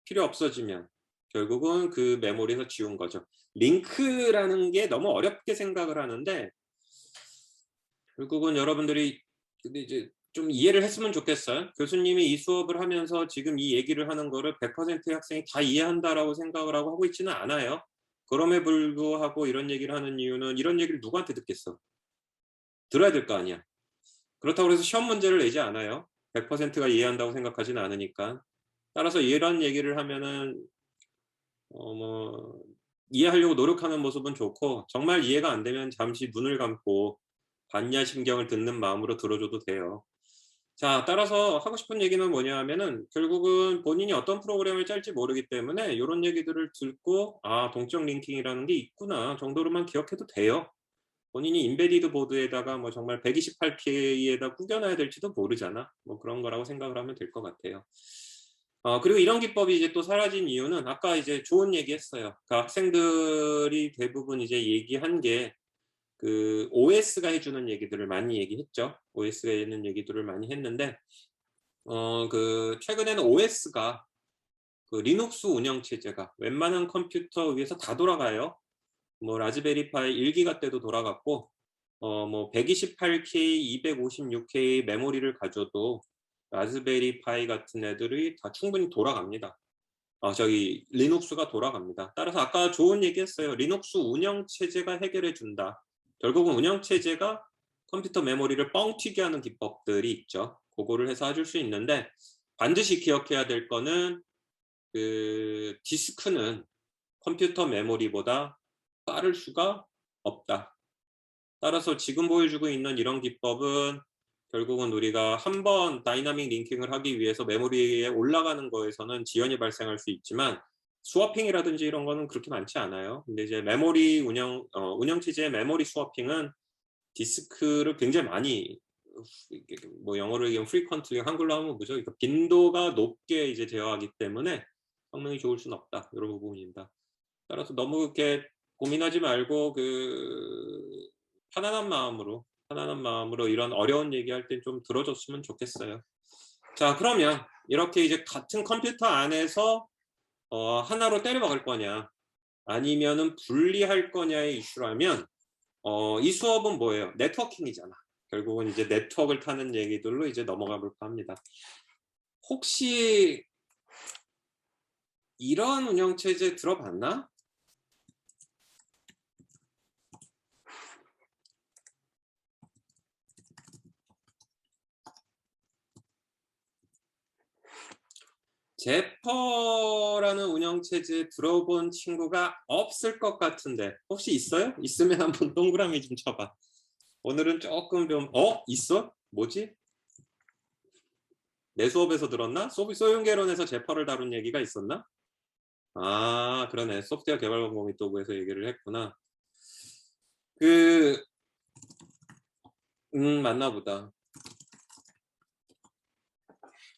필요 없어지면 결국은 그 메모리에서 지운 거죠. 링크라는 게 너무 어렵게 생각을 하는데 결국은 여러분들이 근데 이제 좀 이해를 했으면 좋겠어요. 교수님이 이 수업을 하면서 지금 이 얘기를 하는 거를 100%의 학생이 다 이해한다라고 생각을 하고 있지는 않아요. 그럼에 불구하고 이런 얘기를 하는 이유는 이런 얘기를 누구한테 듣겠어? 들어야 될 거 아니야. 그렇다고 해서 시험 문제를 내지 않아요. 100%가 이해한다고 생각하지는 않으니까. 따라서 이런 얘기를 하면은 뭐 이해하려고 노력하는 모습은 좋고, 정말 이해가 안 되면 잠시 눈을 감고 반야심경을 듣는 마음으로 들어줘도 돼요. 자, 따라서 하고 싶은 얘기는 뭐냐 하면은 결국은 본인이 어떤 프로그램을 짤지 모르기 때문에 이런 얘기들을 듣고 아, 동적 링킹이라는 게 있구나 정도로만 기억해도 돼요. 본인이 인베디드 보드에다가 뭐 정말 128K에다 구겨놔야 될지도 모르잖아. 뭐 그런 거라고 생각을 하면 될 것 같아요. 그리고 이런 기법이 이제 또 사라진 이유는 아까 이제 좋은 얘기 했어요. 그러니까 학생들이 대부분 이제 얘기한 게 그 OS가 해주는 얘기들을 많이 얘기했죠. OS가 해주는 얘기들을 많이 했는데 그 최근에는 OS가 그 리눅스 운영 체제가 웬만한 컴퓨터 위에서 다 돌아가요. 뭐 라즈베리 파이 1기가 때도 돌아갔고 뭐 128K, 256K 메모리를 가져도 라즈베리 파이 같은 애들이 다 충분히 돌아갑니다. 저기 리눅스가 돌아갑니다. 따라서 아까 좋은 얘기 했어요. 리눅스 운영 체제가 해결해 준다. 결국은 운영 체제가 컴퓨터 메모리를 뻥튀기 하는 기법들이 있죠. 그거를 해서 해줄 수 있는데 반드시 기억해야 될 거는 그 디스크는 컴퓨터 메모리보다 빠를 수가 없다. 따라서 지금 보여주고 있는 이런 기법은 결국은 우리가 한번 다이나믹 링킹을 하기 위해서 메모리에 올라가는 거에서는 지연이 발생할 수 있지만 스워핑이라든지 이런 거는 그렇게 많지 않아요. 근데 이제 메모리 운영체제의 메모리 스워핑은 디스크를 굉장히 많이 뭐 영어로 얘기하면 frequently, 한글로 하면 뭐죠? 그러니까 빈도가 높게 이제 제어하기 때문에 성능이 좋을 수는 없다. 이런 부분입니다. 따라서 너무 이렇게 고민하지 말고 그 편안한 마음으로 이런 어려운 얘기할 때 좀 들어줬으면 좋겠어요. 자, 그러면 이렇게 이제 같은 컴퓨터 안에서 하나로 때려 박을 거냐 아니면은 분리할 거냐의 이슈라면 이 수업은 뭐예요? 네트워킹이잖아. 결국은 이제 네트워크를 타는 얘기들로 이제 넘어가 볼까 합니다. 혹시 이런 운영체제 들어봤나? 제퍼라는 운영체제 들어본 친구가 없을 것 같은데 혹시 있어요? 있으면 한번 동그라미 좀 쳐봐. 오늘은 조금 좀 있어? 뭐지? 내 수업에서 들었나? 소윤개론에서 제퍼를 다룬 얘기가 있었나? 아, 그러네. 소프트웨어 개발 방법이 또 그래서 얘기를 했구나. 맞나 보다.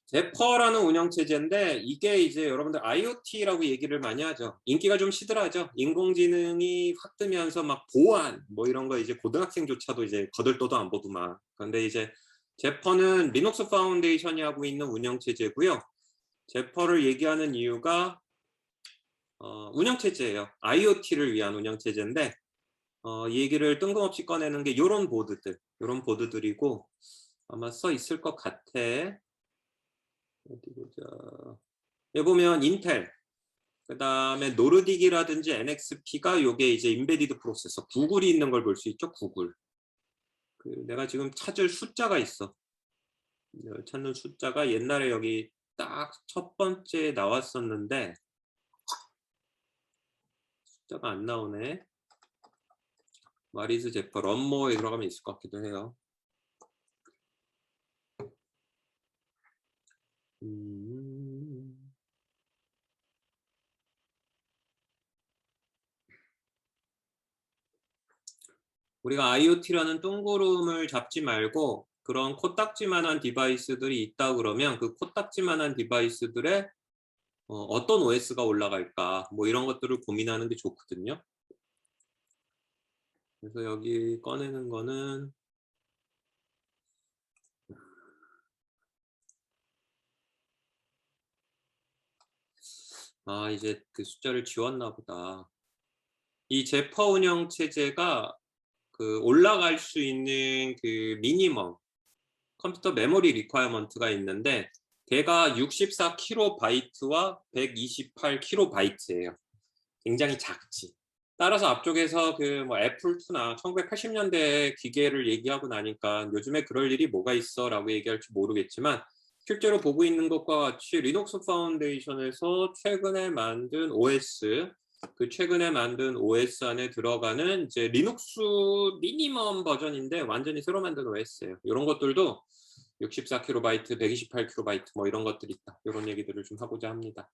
제퍼라는 운영체제인데 이게 이제 여러분들 IoT라고 얘기를 많이 하죠. 인기가 좀 시들하죠. 인공지능이 확 뜨면서 막 보안 뭐 이런 거 이제 고등학생조차도 이제 거들떠도 안 보더만. 그런데 이제 제퍼는 리눅스 파운데이션이 하고 있는 운영체제고요. 제퍼를 얘기하는 이유가 운영체제예요. IoT를 위한 운영체제인데 이 얘기를 뜬금없이 꺼내는 게 이런 보드들이고 아마 써 있을 것 같아. 어디 보자. 여기 보면 인텔 그 다음에 노르딕이라든지 NXP가 요게 이제 인베디드 프로세서, 구글이 있는 걸 볼 수 있죠, 구글. 내가 지금 찾을 숫자가 있어. 찾는 숫자가 옛날에 여기 딱 첫 번째 나왔었는데 숫자가 안 나오네. 마리즈 제퍼 런모어에 들어가면 있을 것 같기도 해요. 우리가 IoT라는 둥구름을 잡지 말고 그런 코딱지만한 디바이스들이 있다 그러면 그 코딱지만한 디바이스들에 어떤 OS가 올라갈까 뭐 이런 것들을 고민하는 게 좋거든요. 그래서 여기 꺼내는 거는 이제 그 숫자를 지웠나 보다. 이 제퍼 운영 체제가 그 올라갈 수 있는 그 미니멈 컴퓨터 메모리 리ኳ어먼트가 있는데 걔가 64kB와 128kB예요. 굉장히 작지. 따라서 앞쪽에서 그 뭐 애플2나 1980년대 기계를 얘기하고 나니까 요즘에 그럴 일이 뭐가 있어 라고 얘기할지 모르겠지만 실제로 보고 있는 것과 같이 리눅스 파운데이션에서 최근에 만든 OS, 그 최근에 만든 OS 안에 들어가는 이제 리눅스 미니멈 버전인데 완전히 새로 만든 OS예요. 이런 것들도 64KB, 128KB 뭐 이런 것들이 있다. 이런 얘기들을 좀 하고자 합니다.